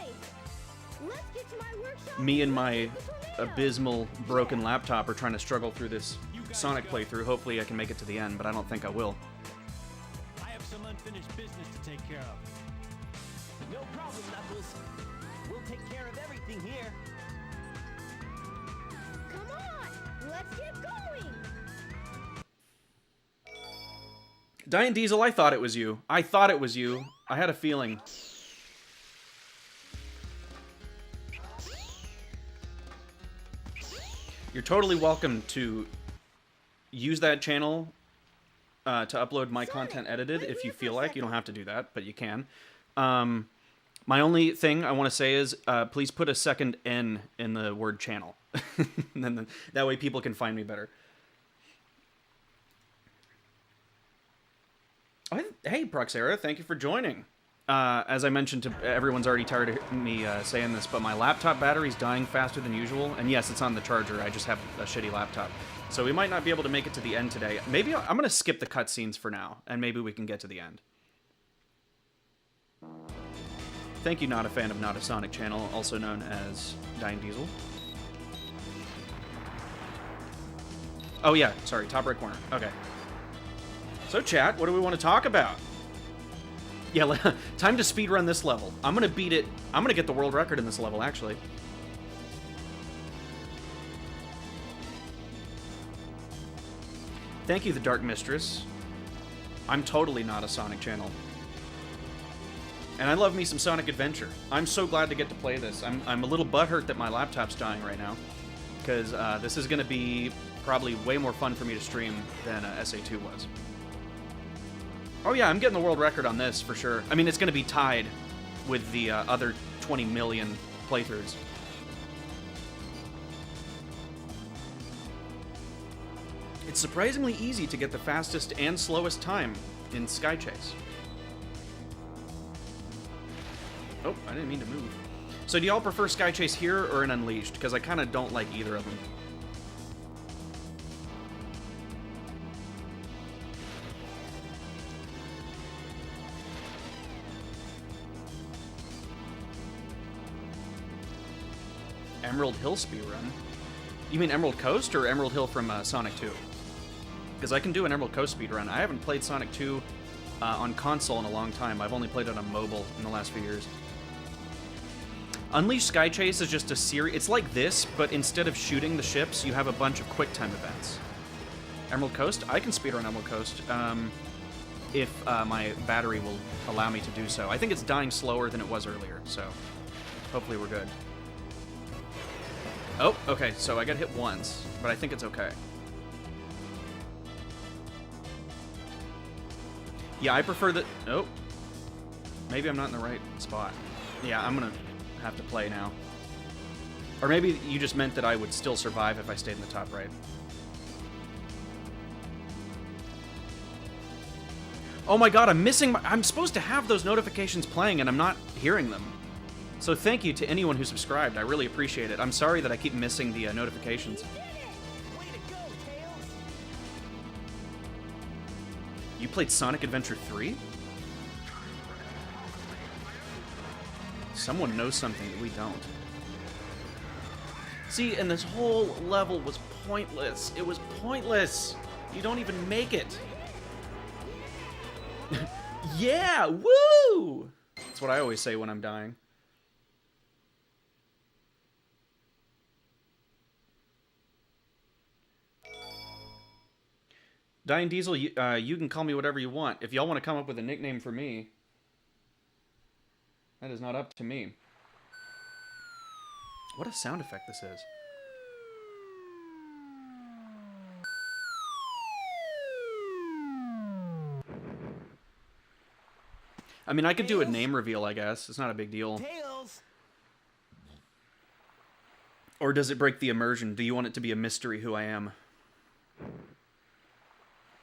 Let's get to my workshop. Me and my abysmal broken laptop are trying to struggle through this Sonic playthrough. Hopefully I can make it to the end, but I don't think I will. I have some unfinished business to take care of. No problem, Knuckles. We'll take care of everything here. Come on, let's get going. Diane Diesel, I thought it was you. I thought it was you. I had a feeling. You're totally welcome to use that channel to upload my content edited if you feel like. You don't have to do that, but you can. My only thing I want to say is please put a second N in the word channel. And then that way people can find me better. Oh, hey, Proxera, thank you for joining. As I mentioned to everyone's already tired of me saying this, but my laptop battery's dying faster than usual. And yes, it's on the charger. I just have a shitty laptop. So we might not be able to make it to the end today. Maybe I'm going to skip the cutscenes for now, and maybe we can get to the end. Thank you, Not a Fan of Not a Sonic Channel, also known as Dying Diesel. Oh yeah, sorry, top right corner. Okay. So chat, what do we want to talk about? Yeah, time to speedrun this level. I'm gonna beat it. I'm gonna get the world record in this level, actually. Thank you, the Dark Mistress. I'm totally not a Sonic channel. And I love me some Sonic Adventure. I'm so glad to get to play this. I'm a little butthurt that my laptop's dying right now, because this is gonna be probably way more fun for me to stream than SA2 was. Oh yeah, I'm getting the world record on this for sure. I mean, it's going to be tied with the other 20 million playthroughs. It's surprisingly easy to get the fastest and slowest time in Sky Chase. Oh, I didn't mean to move. So do y'all prefer Sky Chase here or in Unleashed? Because I kind of don't like either of them. Emerald Hill speedrun? You mean Emerald Coast or Emerald Hill from Sonic 2? Because I can do an Emerald Coast speedrun. I haven't played Sonic 2 on console in a long time. I've only played it on mobile in the last few years. Unleashed Sky Chase is just a series. It's like this, but instead of shooting the ships, you have a bunch of QuickTime events. Emerald Coast? I can speedrun Emerald Coast if my battery will allow me to do so. I think it's dying slower than it was earlier, so hopefully we're good. Oh, okay, so I got hit once, but I think it's okay. Yeah, I prefer the... Oh. Maybe I'm not in the right spot. Yeah, I'm gonna have to play now. Or maybe you just meant that I would still survive if I stayed in the top right. Oh my god, I'm missing my... I'm supposed to have those notifications playing and I'm not hearing them. So thank you to anyone who subscribed. I really appreciate it. I'm sorry that I keep missing the notifications. Way to go, Tails! You played Sonic Adventure 3? Someone knows something that we don't. See, and this whole level was pointless. It was pointless. You don't even make it. Yeah, woo! That's what I always say when I'm dying. Dying Diesel, you can call me whatever you want. If y'all want to come up with a nickname for me, that is not up to me. What a sound effect this is. I mean, I could do a name reveal, I guess. It's not a big deal. Tails! Or does it break the immersion? Do you want it to be a mystery who I am?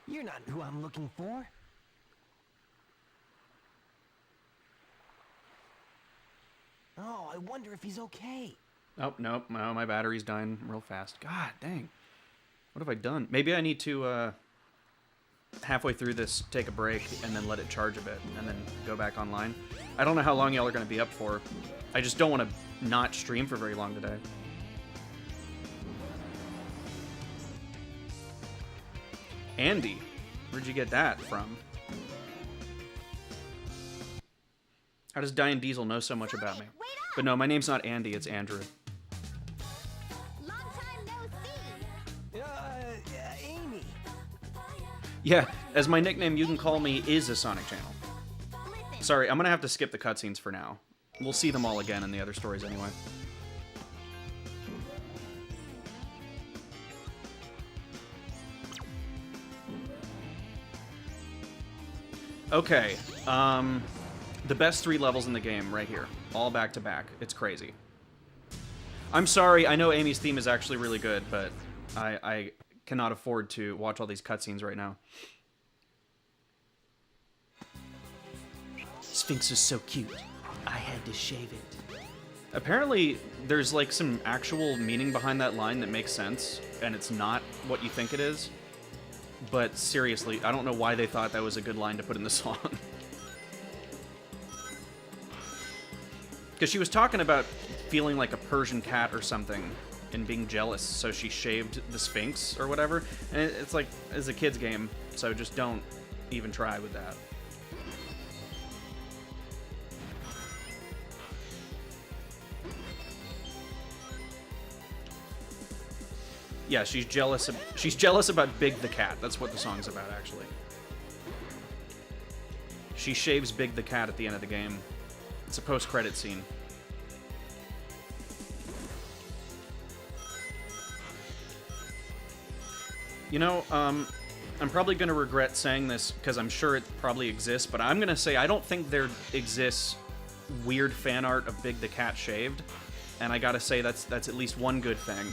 You're not who I'm looking for. Oh, I wonder if he's okay. Oh, nope. No, my battery's dying real fast. God dang. What have I done? Maybe I need to, halfway through this, take a break and then let it charge a bit and then go back online. I don't know how long y'all are going to be up for. I just don't want to not stream for very long today. Andy, where'd you get that from? How does Dying Diesel know so much about me? But no, my name's not Andy, it's Andrew. Long time no see. Amy. Yeah, as my nickname, you can call me is a Sonic channel. Sorry, I'm gonna have to skip the cutscenes for now. We'll see them all again in the other stories anyway. Okay, the best 3 levels in the game right here. All back to back. It's crazy. I'm sorry, I know Amy's theme is actually really good, but I cannot afford to watch all these cutscenes right now. Sphinx is so cute. I had to shave it. Apparently, there's like some actual meaning behind that line that makes sense, and it's not what you think it is. But seriously, I don't know why they thought that was a good line to put in the song. Because she was talking about feeling like a Persian cat or something and being jealous, so she shaved the Sphinx or whatever. And it's like, it's a kid's game, so just don't even try with that. Yeah, she's jealous about Big the cat. That's what the song's about, actually. She shaves Big the cat at the end of the game. It's a post-credit scene. You know, I'm probably going to regret saying this because I'm sure it probably exists, but I'm going to say I don't think there exists weird fan art of Big the cat shaved, and I gotta say that's at least one good thing.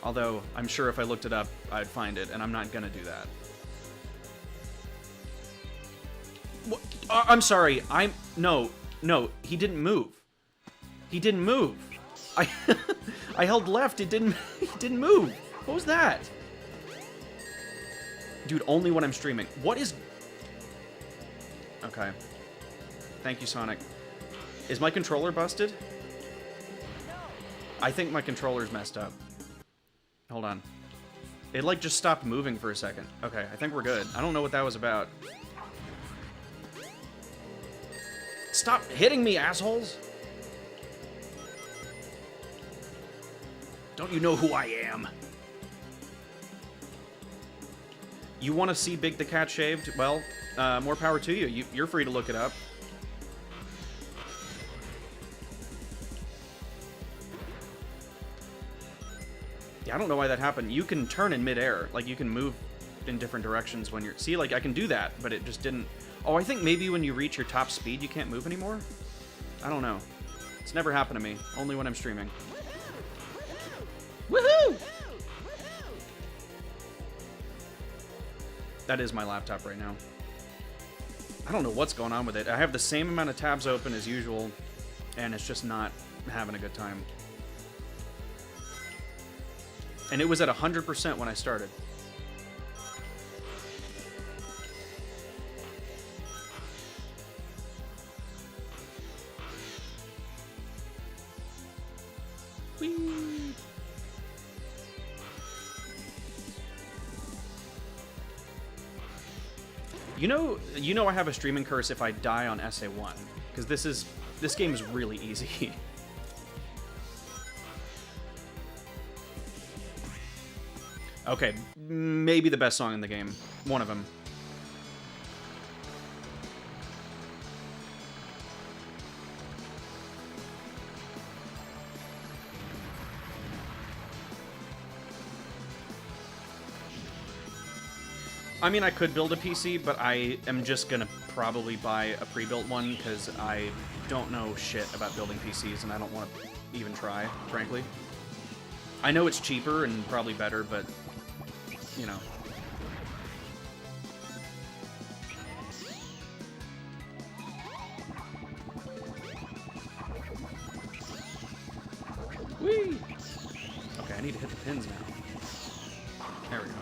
Although, I'm sure if I looked it up, I'd find it, and I'm not gonna do that. What? I'm sorry, No, he didn't move. He didn't move. I held left, he didn't move. What was that? Dude, only when I'm streaming. What is... Okay. Thank you, Sonic. Is my controller busted? I think my controller's messed up. Hold on. It, like, just stopped moving for a second. Okay, I think we're good. I don't know what that was about. Stop hitting me, assholes! Don't you know who I am? You want to see Big the Cat shaved? Well, more power to you. You're free to look it up. Yeah, I don't know why that happened. You can turn in midair. Like, you can move in different directions when you're... See, like, I can do that, but it just didn't... Oh, I think maybe when you reach your top speed, you can't move anymore? I don't know. It's never happened to me. Only when I'm streaming. Woohoo! That is my laptop right now. I don't know what's going on with it. I have the same amount of tabs open as usual, and it's just not having a good time. And it was at 100% when I started. Whee! You know I have a streaming curse if I die on SA1, because this game is really easy. Okay, maybe the best song in the game. One of them. I mean, I could build a PC, but I am just gonna probably buy a pre-built one, because I don't know shit about building PCs, and I don't want to even try, frankly. I know it's cheaper and probably better, but... you know. Whee! Okay, I need to hit the pins now. There we go.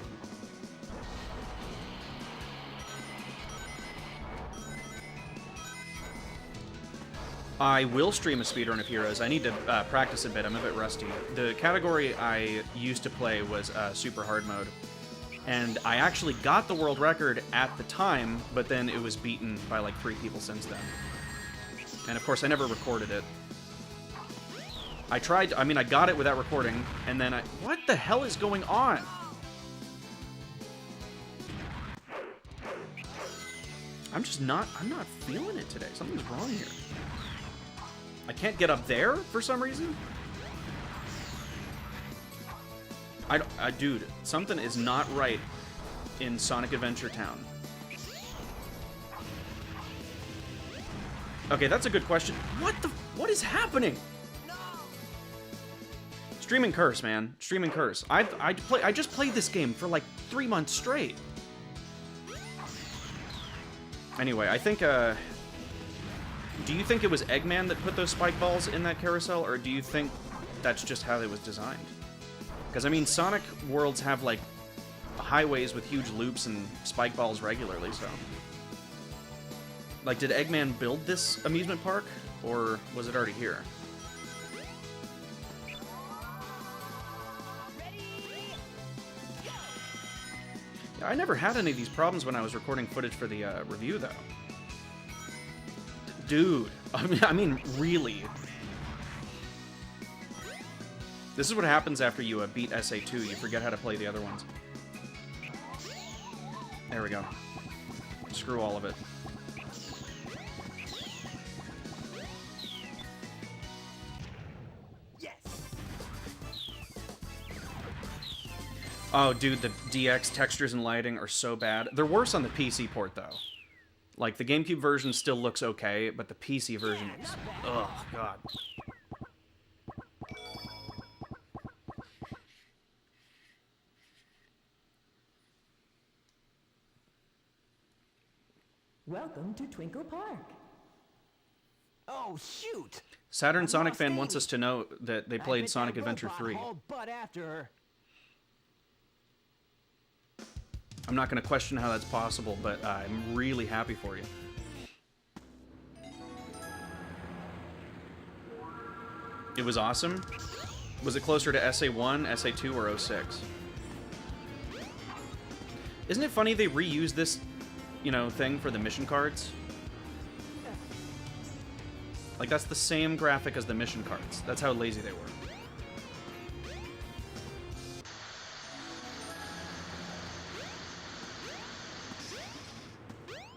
I will stream a speedrun of Heroes. I need to practice a bit. I'm a bit rusty. The category I used to play was super hard mode. And I actually got the world record at the time, but then it was beaten by like 3 people since then. And of course, I never recorded it. I tried, I mean, I got it without recording, and then what the hell is going on? I'm not feeling it today. Something's wrong here. I can't get up there for some reason? Dude, something is not right in Sonic Adventure Town. Okay, that's a good question. What is happening? No! Streaming curse, man. Streaming curse. I just played this game for like 3 months straight. Anyway, I think Do you think it was Eggman that put those spike balls in that carousel, or do you think that's just how it was designed? Because, I mean, Sonic worlds have, like, highways with huge loops and spike balls regularly, so... Like, did Eggman build this amusement park, or was it already here? Yeah, I never had any of these problems when I was recording footage for the review, though. Dude, I mean, really. This is what happens after you beat SA2. You forget how to play the other ones. There we go. Screw all of it. Yes. Oh, dude, the DX textures and lighting are so bad. They're worse on the PC port, though. Like, the GameCube version still looks okay, but the PC version is... Oh, God. Welcome to Twinkle Park. Oh, shoot! Saturn I'm Sonic lost fan Amy. wants us to know that they I played bit Sonic that Adventure robot 3. hauled butt after her. I'm not going to question how that's possible, but I'm really happy for you. It was awesome. Was it closer to SA1, SA2, or 06? Isn't it funny they reused this, you know, thing for the mission cards? Like, that's the same graphic as the mission cards. That's how lazy they were.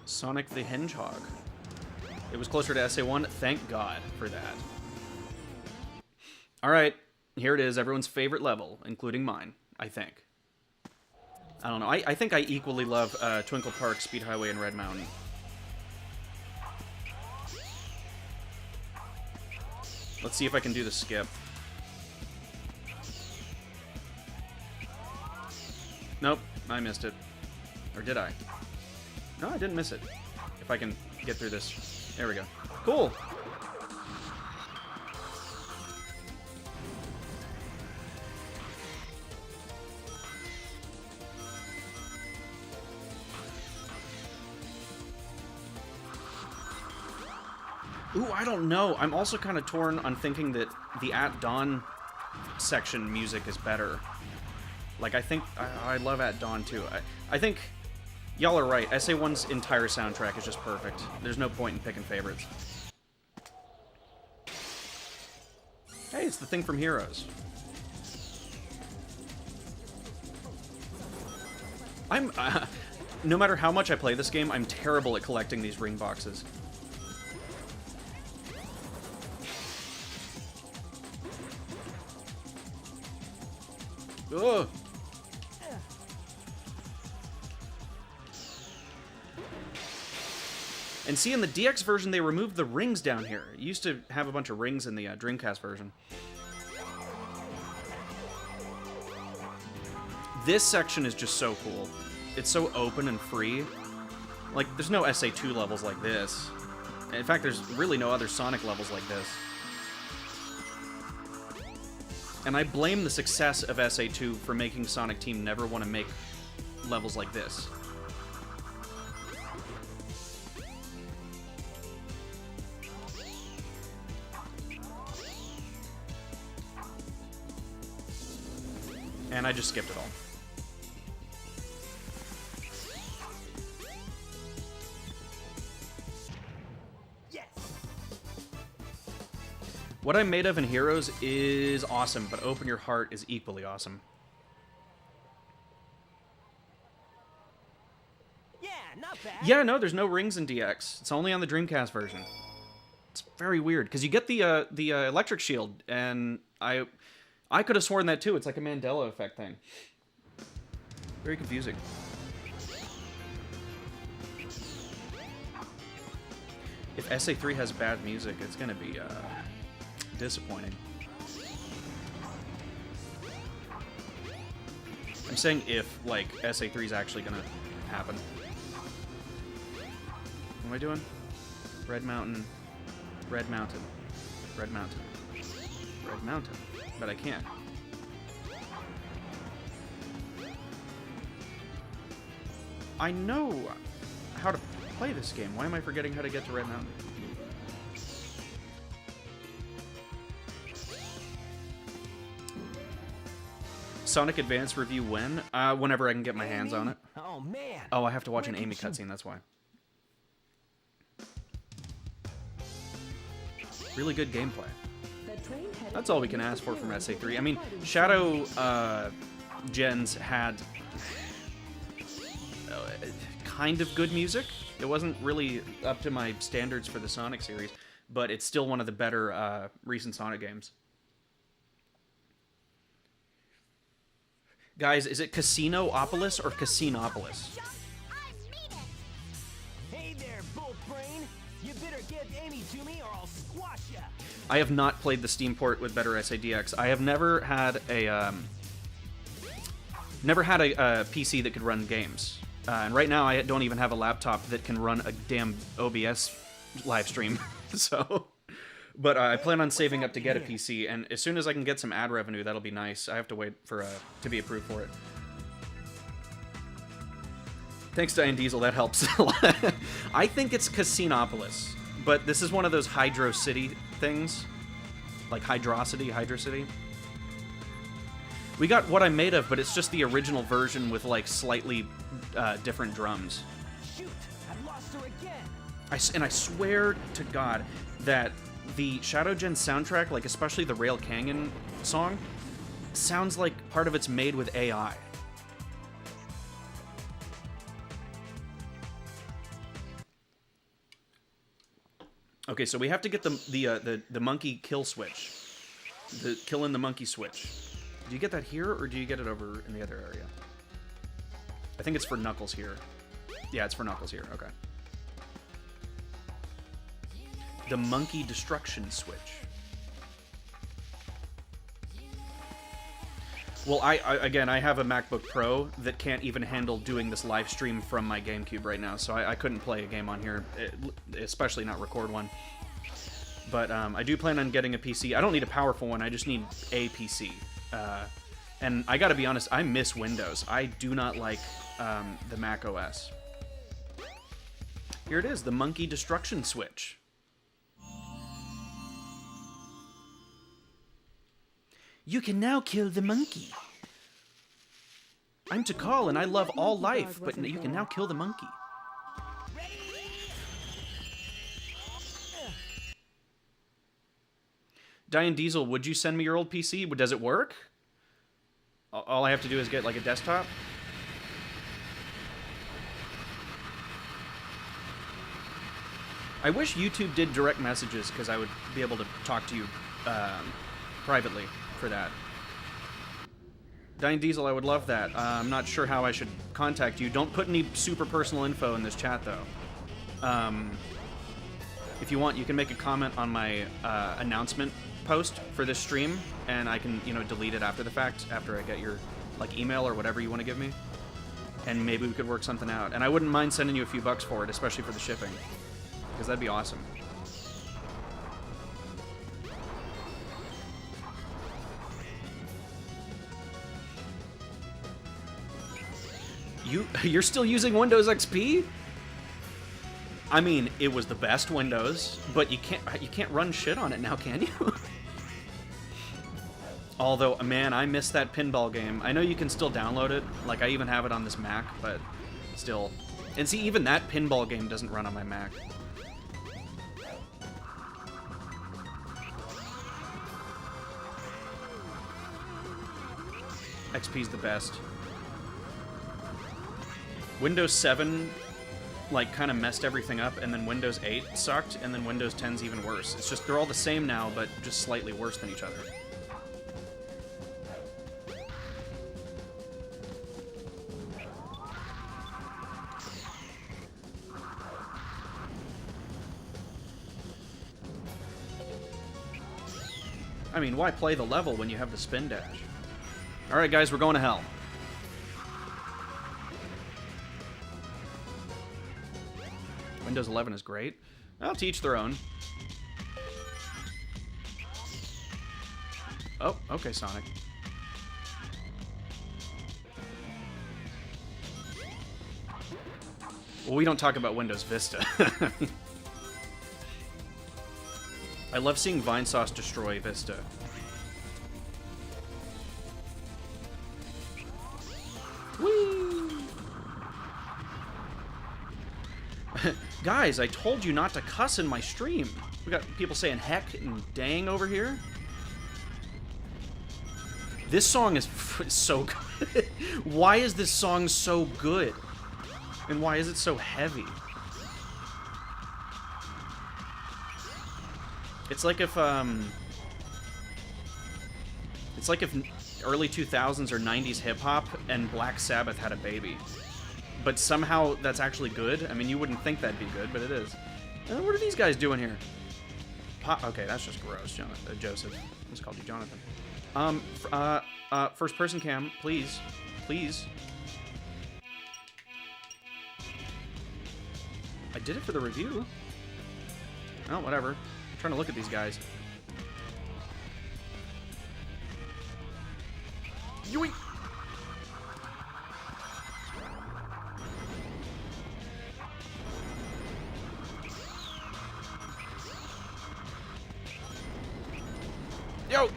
Sonic the Hedgehog. It was closer to SA1. Thank God for that. Alright, here it is. Everyone's favorite level, including mine, I think. I don't know. I think I equally love Twinkle Park, Speed Highway, and Red Mountain. Let's see if I can do the skip. Nope, I missed it. Or did I? No, I didn't miss it. If I can get through this. There we go. Cool! Ooh, I don't know. I'm also kind of torn on thinking that the At Dawn section music is better. Like, I think... I love At Dawn, too. I think... Y'all are right. SA1's entire soundtrack is just perfect. There's no point in picking favorites. Hey, it's the thing from Heroes. I'm... no matter how much I play this game, I'm terrible at collecting these ring boxes. Ugh. And see, in the DX version, they removed the rings down here. It used to have a bunch of rings in the Dreamcast version. This section is just so cool. It's so open and free. Like, there's no SA2 levels like this. In fact, there's really no other Sonic levels like this. And I blame the success of SA2 for making Sonic Team never want to make levels like this. And I just skipped it all. Yes. What I'm Made of in Heroes is awesome, but Open Your Heart is equally awesome. Yeah, not bad. Yeah, no, there's no rings in DX. It's only on the Dreamcast version. It's very weird, because you get the electric shield, and I could have sworn that too. It's like a Mandela effect thing. Very confusing. If SA3 has bad music, it's going to be disappointing. I'm saying if, like, SA3 is actually going to happen. What am I doing? Red Mountain. Red Mountain. Red Mountain. Red Mountain. But I can't. I know how to play this game. Why am I forgetting how to get to Red Mountain? Sonic Advance review when? Whenever I can get my hands on it. Oh man. Oh, I have to watch an Amy cutscene, that's why. Really good gameplay. That's all we can ask for from SA3. I mean, Shadow Gens had kind of good music. It wasn't really up to my standards for the Sonic series, but it's still one of the better recent Sonic games. Guys, is it Casinopolis or Casinopolis? Hey there, Bolt Brain. You better get Amy to me or I'll squash ya. I have not played the Steam port with better SADX. I have never had a PC that could run games. And right now, I don't even have a laptop that can run a damn OBS live stream. So, but I plan on saving up to get a PC, and as soon as I can get some ad revenue, that'll be nice. I have to wait for to be approved for it. Thanks, Diane Diesel. That helps a lot. I think it's Casinopolis, but this is one of those Hydro City things, like Hydrocity. We got What I'm Made Of, but it's just the original version with like slightly different drums. Shoot, I've lost her again. I swear to God that the Shadow Gen soundtrack, like especially the Rail Canyon song, sounds like part of it's made with AI. Okay, so we have to get the monkey kill switch, the killing the monkey switch. Do you get that here, or do you get it over in the other area? I think it's for Knuckles here. Yeah, it's for Knuckles here. Okay. The monkey destruction switch. Well, again, I have a MacBook Pro that can't even handle doing this live stream from my GameCube right now, so I couldn't play a game on here, especially not record one. But I do plan on getting a PC. I don't need a powerful one, I just need a PC. And I gotta be honest, I miss Windows. I do not like the Mac OS. Here it is, the monkey destruction switch. You can now kill the monkey. I'm Tikal and I love all life, but you can now kill the monkey. Diane Diesel, would you send me your old PC? Does it work? All I have to do is get like a desktop? I wish YouTube did direct messages because I would be able to talk to you privately for that. Diane Diesel, I would love that. I'm not sure how I should contact you. Don't put any super personal info in this chat, though. If you want, you can make a comment on my announcement post for this stream, and I can, delete it after the fact, after I get your, email or whatever you want to give me. And maybe we could work something out. And I wouldn't mind sending you a few bucks for it, especially for the shipping. Because that'd be awesome. You're still using Windows XP? I mean, it was the best Windows, but you can't run shit on it now, can you? Although, man, I miss that pinball game. I know you can still download it. Like, I even have it on this Mac, but still. And see, even that pinball game doesn't run on my Mac. XP's the best. Windows 7, kind of messed everything up, and then Windows 8 sucked, and then Windows 10's even worse. It's just, they're all the same now, but just slightly worse than each other. I mean, why play the level when you have the spin dash? Alright, guys, we're going to hell. Windows 11 is great. I'll teach their own. Oh, okay, Sonic. Well, we don't talk about Windows Vista. I love seeing Vinesauce destroy Vista. Whee! Guys, I told you not to cuss in my stream. We got people saying heck and dang over here. This song is so good. Why is this song so good? And why is it so heavy? It's like if early 2000s or 90s hip-hop and Black Sabbath had a baby. But somehow that's actually good. I mean, you wouldn't think that'd be good, but it is. What are these guys doing here? Okay, that's just gross, Joseph. I just called you Jonathan. First person cam, please. Please. I did it for the review. Oh, whatever. I'm trying to look at these guys. Yoink! Yo!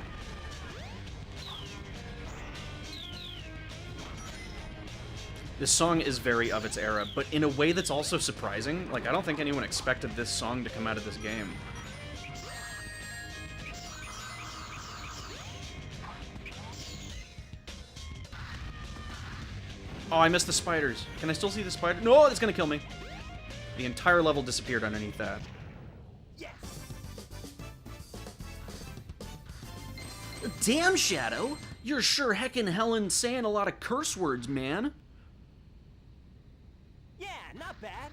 This song is very of its era, but in a way that's also surprising. Like, I don't think anyone expected this song to come out of this game. Oh, I missed the spiders. Can I still see the spider? No, it's gonna kill me. The entire level disappeared underneath that. Yes. Damn, Shadow! You're sure heckin' hellin' saying a lot of curse words, man. Yeah, not bad.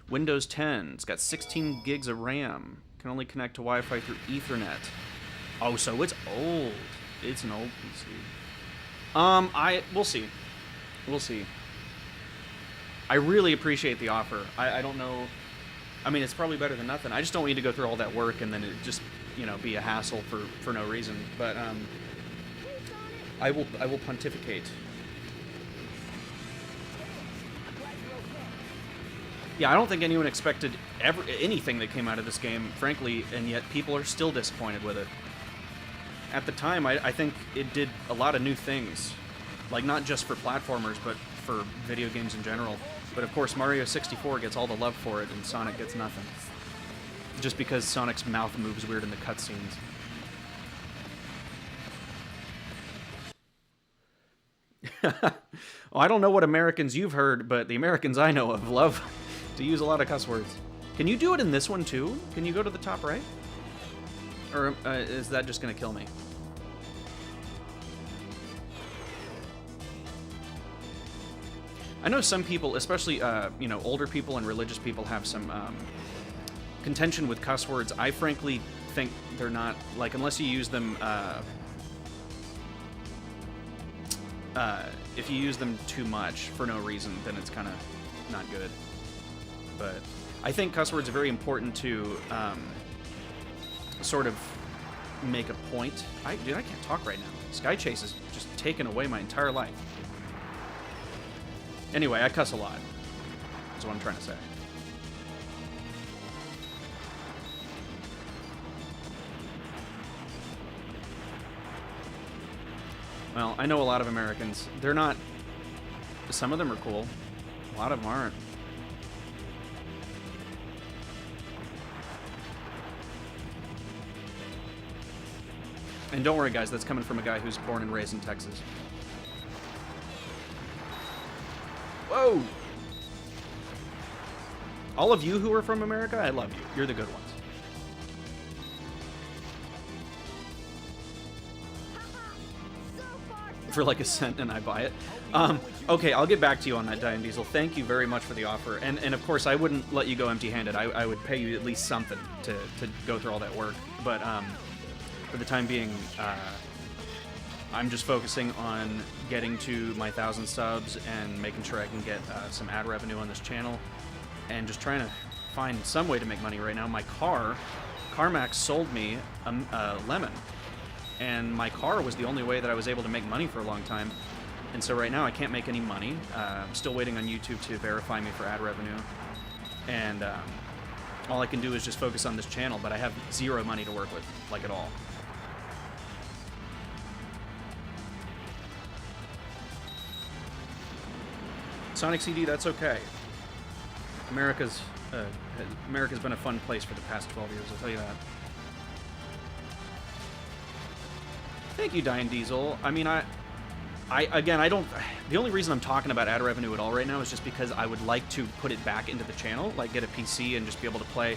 Windows 10. It's got 16 gigs of RAM. Can only connect to Wi-Fi through Ethernet. Oh, so it's old. It's an old PC. We'll see. We'll see. I really appreciate the offer. I don't know. I mean, it's probably better than nothing. I just don't need to go through all that work and then it just, you know, be a hassle for no reason. But I will pontificate. Yeah, I don't think anyone expected anything that came out of this game, frankly, and yet people are still disappointed with it. At the time, I think it did a lot of new things. Like, not just for platformers, but for video games in general. But of course, Mario 64 gets all the love for it, and Sonic gets nothing. Just because Sonic's mouth moves weird in the cutscenes. Well, I don't know what Americans you've heard, but the Americans I know of love to use a lot of cuss words. Can you do it in this one, too? Can you go to the top right? Or is that just going to kill me? I know some people, especially, you know, older people and religious people have some contention with cuss words. I frankly think they're not, like, unless you use them, if you use them too much for no reason, then it's kind of not good. But I think cuss words are very important to sort of make a point. Dude, I can't talk right now. Sky Chase has just taken away my entire life. Anyway, I cuss a lot. That's what I'm trying to say. Well, I know a lot of Americans. They're not... Some of them are cool. A lot of them aren't. And don't worry, guys. That's coming from a guy who's born and raised in Texas. Whoa! All of you who are from America, I love you. You're the good ones. For like a cent and I buy it. Okay, I'll get back to you on that, Diane Diesel. Thank you very much for the offer. And of course, I wouldn't let you go empty-handed. I would pay you at least something to go through all that work. But for the time being, I'm just focusing on getting to my 1,000 subs and making sure I can get some ad revenue on this channel, and just trying to find some way to make money right now. My car, CarMax sold me a lemon, and my car was the only way that I was able to make money for a long time. And so right now I can't make any money. I'm still waiting on YouTube to verify me for ad revenue. And all I can do is just focus on this channel, but I have zero money to work with, like at all. Sonic CD, that's okay. America's been a fun place for the past 12 years, I'll tell you that. Thank you, Diane Diesel. I mean, again, I don't... The only reason I'm talking about ad revenue at all right now is just because I would like to put it back into the channel, like get a PC and just be able to play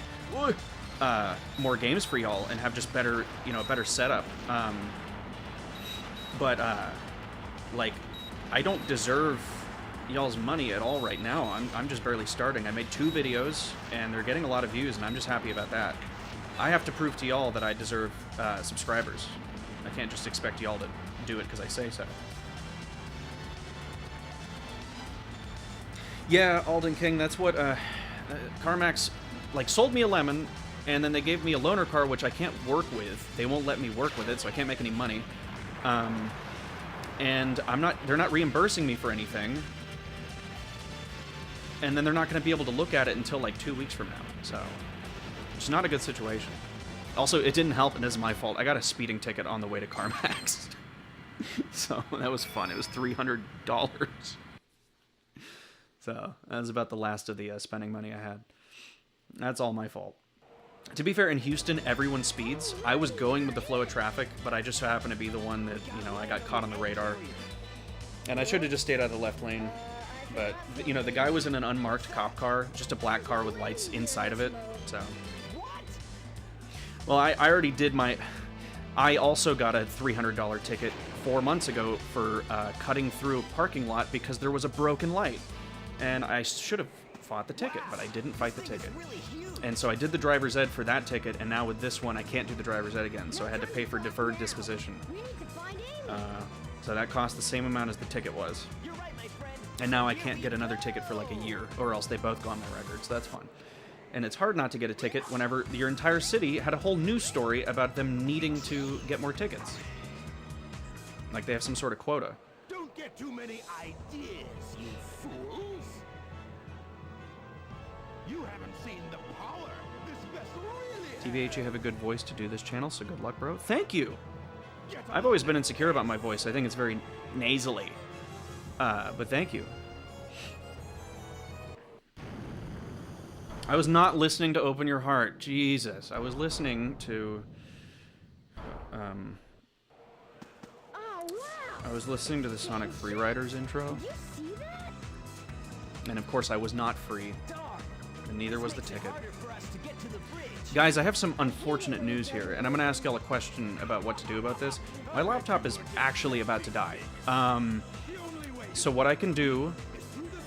more games for y'all and have just better, you know, a better setup. Like, I don't deserve y'all's money at all right now. I'm just barely starting. I made 2 videos, and they're getting a lot of views, and I'm just happy about that. I have to prove to y'all that I deserve subscribers. I can't just expect y'all to do it because I say so. Yeah, Alden King, that's what CarMax, like, sold me a lemon, and then they gave me a loaner car, which I can't work with. They won't let me work with it, so I can't make any money. And they're not reimbursing me for anything. And then they're not going to be able to look at it until, like, 2 weeks from now, so it's not a good situation. Also, it didn't help, and this is my fault. I got a speeding ticket on the way to CarMax. So, that was fun. It was $300. So, that was about the last of the spending money I had. That's all my fault. To be fair, in Houston, everyone speeds. I was going with the flow of traffic, but I just so happened to be the one that, you know, I got caught on the radar. And I should have just stayed out of the left lane. But, you know, the guy was in an unmarked cop car, just a black car with lights inside of it, so... Well, I already did my... I also got a $300 ticket 4 months ago for cutting through a parking lot because there was a broken light. And I should have fought the ticket, but I didn't fight the ticket. And so I did the driver's ed for that ticket, and now with this one, I can't do the driver's ed again, so I had to pay for deferred disposition. So that cost the same amount as the ticket was. And now I can't get another ticket for like a year, or else they both go on my record, so that's fun. And it's hard not to get a ticket whenever your entire city had a whole news story about them needing to get more tickets. Like they have some sort of quota. Don't get too many ideas, you fools! You haven't seen the power this vessel really TVH, you have a good voice to do this channel, so good luck, bro. Thank you! I've always been insecure about my voice. I think it's very nasally. But thank you. I was not listening to Open Your Heart. Jesus. I was listening to... I was listening to the Sonic Freeriders intro. Did you see that? And of course I was not free. And neither was the ticket. Guys, I have some unfortunate news here, and I'm going to ask y'all a question about what to do about this. My laptop is actually about to die. So what I can do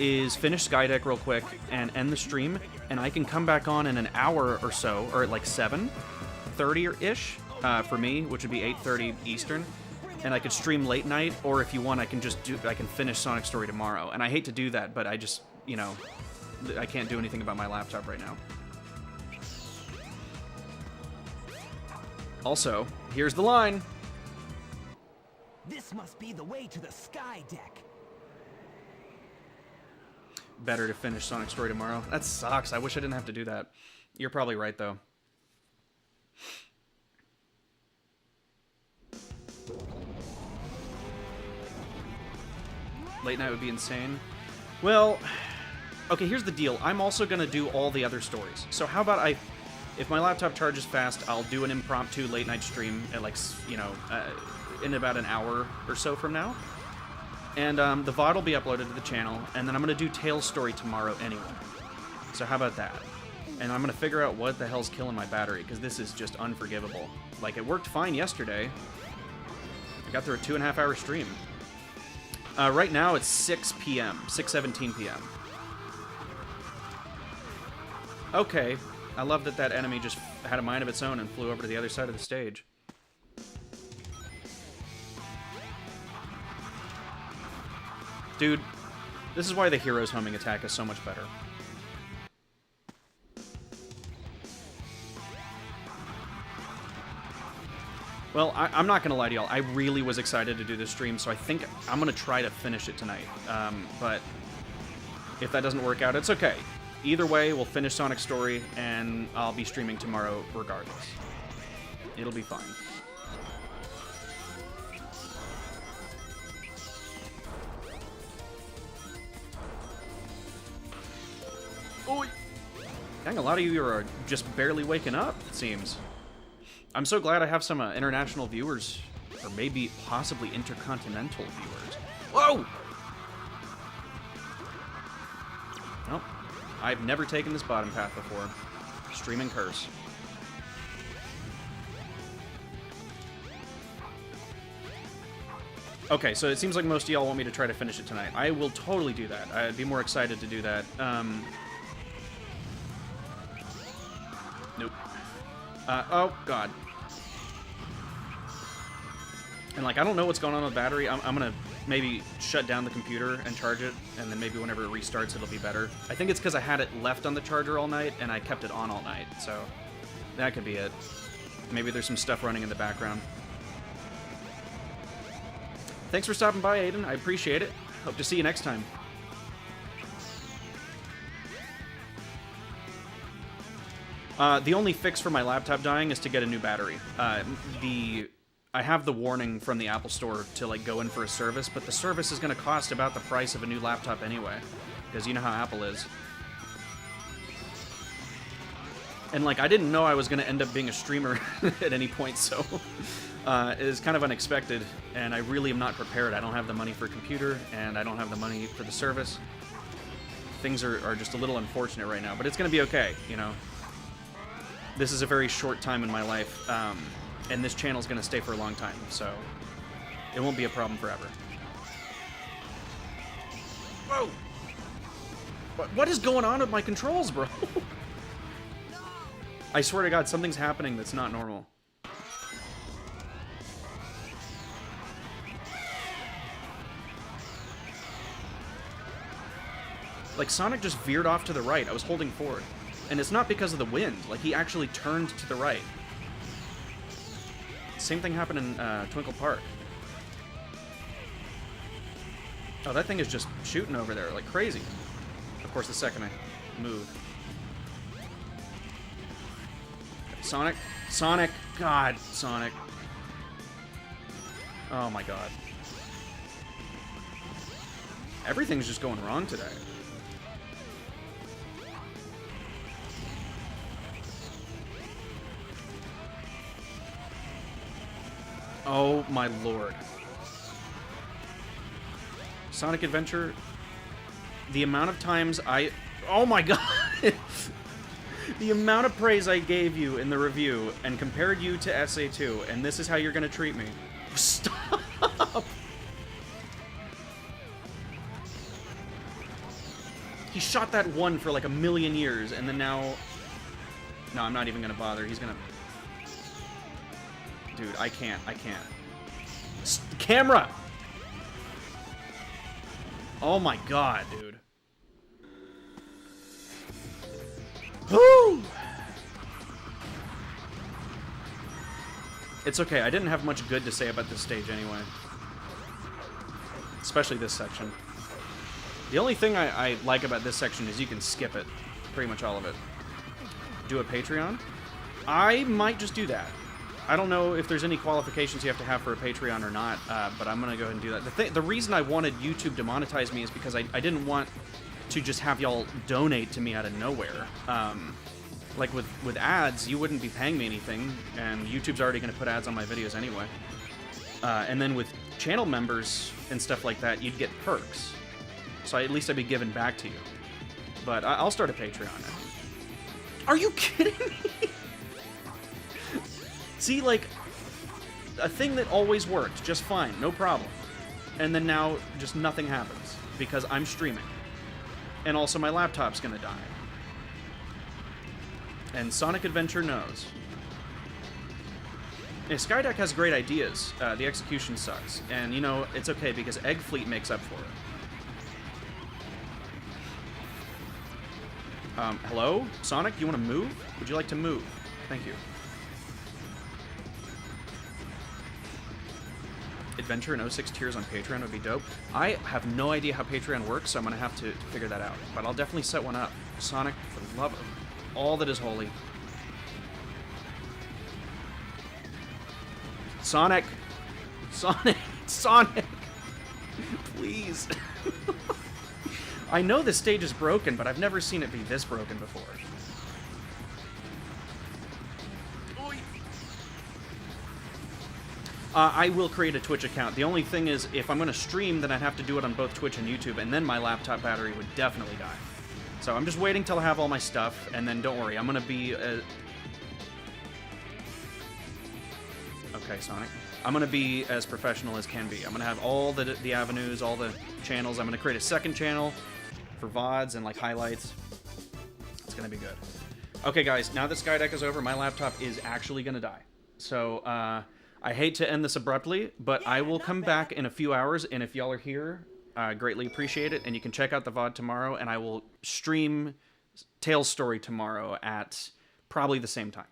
is finish Skydeck real quick and end the stream, and I can come back on in an hour or so, or at like 7:30-ish for me, which would be 8:30 Eastern, and I could stream late night, or if you want, I can finish Sonic Story tomorrow. And I hate to do that, but I just, you know, I can't do anything about my laptop right now. Also, here's the line. This must be the way to the sky deck. Better to finish Sonic Story tomorrow. That sucks. I wish I didn't have to do that. You're probably right, though. Late night would be insane. Well, okay, here's the deal. I'm also going to do all the other stories. So how about if my laptop charges fast, I'll do an impromptu late night stream at, like, you know, in about an hour or so from now. And the VOD will be uploaded to the channel, and then I'm going to do Tails Story tomorrow anyway. So how about that? And I'm going to figure out what the hell's killing my battery, because this is just unforgivable. Like, it worked fine yesterday. I got through a 2.5-hour stream. Right now it's 6 p.m., 6:17 p.m. Okay, I love that that enemy just had a mind of its own and flew over to the other side of the stage. Dude, this is why the hero's homing attack is so much better. Well, I'm not going to lie to y'all. I really was excited to do this stream, so I think I'm going to try to finish it tonight. But if that doesn't work out, it's okay. Either way, we'll finish Sonic's story, and I'll be streaming tomorrow regardless. It'll be fine. Oh, dang, a lot of you are just barely waking up, it seems. I'm so glad I have some international viewers, or maybe possibly intercontinental viewers. Whoa! Well, I've never taken this bottom path before. Streaming curse. Okay, so it seems like most of y'all want me to try to finish it tonight. I will totally do that. I'd be more excited to do that. Nope. Oh, God. And, like, I don't know what's going on with the battery. I'm gonna maybe shut down the computer and charge it, and then maybe whenever it restarts, it'll be better. I think it's because I had it left on the charger all night, and I kept it on all night, so that could be it. Maybe there's some stuff running in the background. Thanks for stopping by, Aiden. I appreciate it. Hope to see you next time. The only fix for my laptop dying is to get a new battery. I have the warning from the Apple Store to, like, go in for a service, but the service is going to cost about the price of a new laptop anyway, because you know how Apple is. And, like, I didn't know I was going to end up being a streamer at any point, so it is kind of unexpected, and I really am not prepared. I don't have the money for a computer, and I don't have the money for the service. Things are just a little unfortunate right now, but it's going to be okay, you know. This is a very short time in my life, and this channel is going to stay for a long time, so it won't be a problem forever. Whoa! What is going on with my controls, bro? I swear to God, something's happening that's not normal. Like, Sonic just veered off to the right. I was holding forward. And it's not because of the wind. Like, he actually turned to the right. Same thing happened in Twinkle Park. Oh, that thing is just shooting over there like crazy. Of course, the second I move. Sonic. Sonic. God, Sonic. Oh my God. Everything's just going wrong today. Oh my Lord. Sonic Adventure, the amount of times oh my God. The amount of praise I gave you in the review and compared you to SA2, and this is how you're gonna treat me. Stop! He shot that one for like a million years, and then now... No, I'm not even gonna bother. He's gonna... Dude, I can't. Camera! Oh my God, dude. Woo! It's okay, I didn't have much good to say about this stage anyway. Especially this section. The only thing I like about this section is you can skip it. Pretty much all of it. Do a Patreon? I might just do that. I don't know if there's any qualifications you have to have for a Patreon or not, but I'm going to go ahead and do that. The reason I wanted YouTube to monetize me is because I didn't want to just have y'all donate to me out of nowhere. Like with ads, you wouldn't be paying me anything, and YouTube's already going to put ads on my videos anyway. And then with channel members and stuff like that, you'd get perks. So at least I'd be giving back to you. But I'll start a Patreon now. Are you kidding me? See, like, a thing that always worked just fine, no problem. And then now, just nothing happens, because I'm streaming. And also my laptop's gonna die. And Sonic Adventure knows. Yeah, Skydeck has great ideas, the execution sucks. And, you know, it's okay, because Egg Fleet makes up for it. Hello? Sonic, you wanna move? Would you like to move? Thank you. adventure in 06 tiers on Patreon would be dope. I have no idea how Patreon works, so I'm gonna have to figure that out. But I'll definitely set one up. Sonic, for the love of all that is holy. Sonic! Sonic! Sonic! Please. I know this stage is broken, but I've never seen it be this broken before. I will create a Twitch account. The only thing is, if I'm going to stream, then I'd have to do it on both Twitch and YouTube, and then my laptop battery would definitely die. So I'm just waiting till I have all my stuff, and then don't worry, I'm going to be... Okay, Sonic. I'm going to be as professional as can be. I'm going to have all the avenues, all the channels. I'm going to create a second channel for VODs and, like, highlights. It's going to be good. Okay, guys, now that Skydeck is over, my laptop is actually going to die. So, I hate to end this abruptly, but I will come back in a few hours, and if y'all are here, I greatly appreciate it, and you can check out the VOD tomorrow, and I will stream Tails' story tomorrow at probably the same time.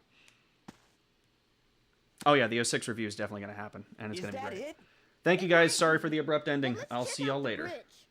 Oh yeah, the 06 review is definitely going to happen, and it's going to be great. Thank you guys, sorry for the abrupt ending. I'll see y'all later. Bridge.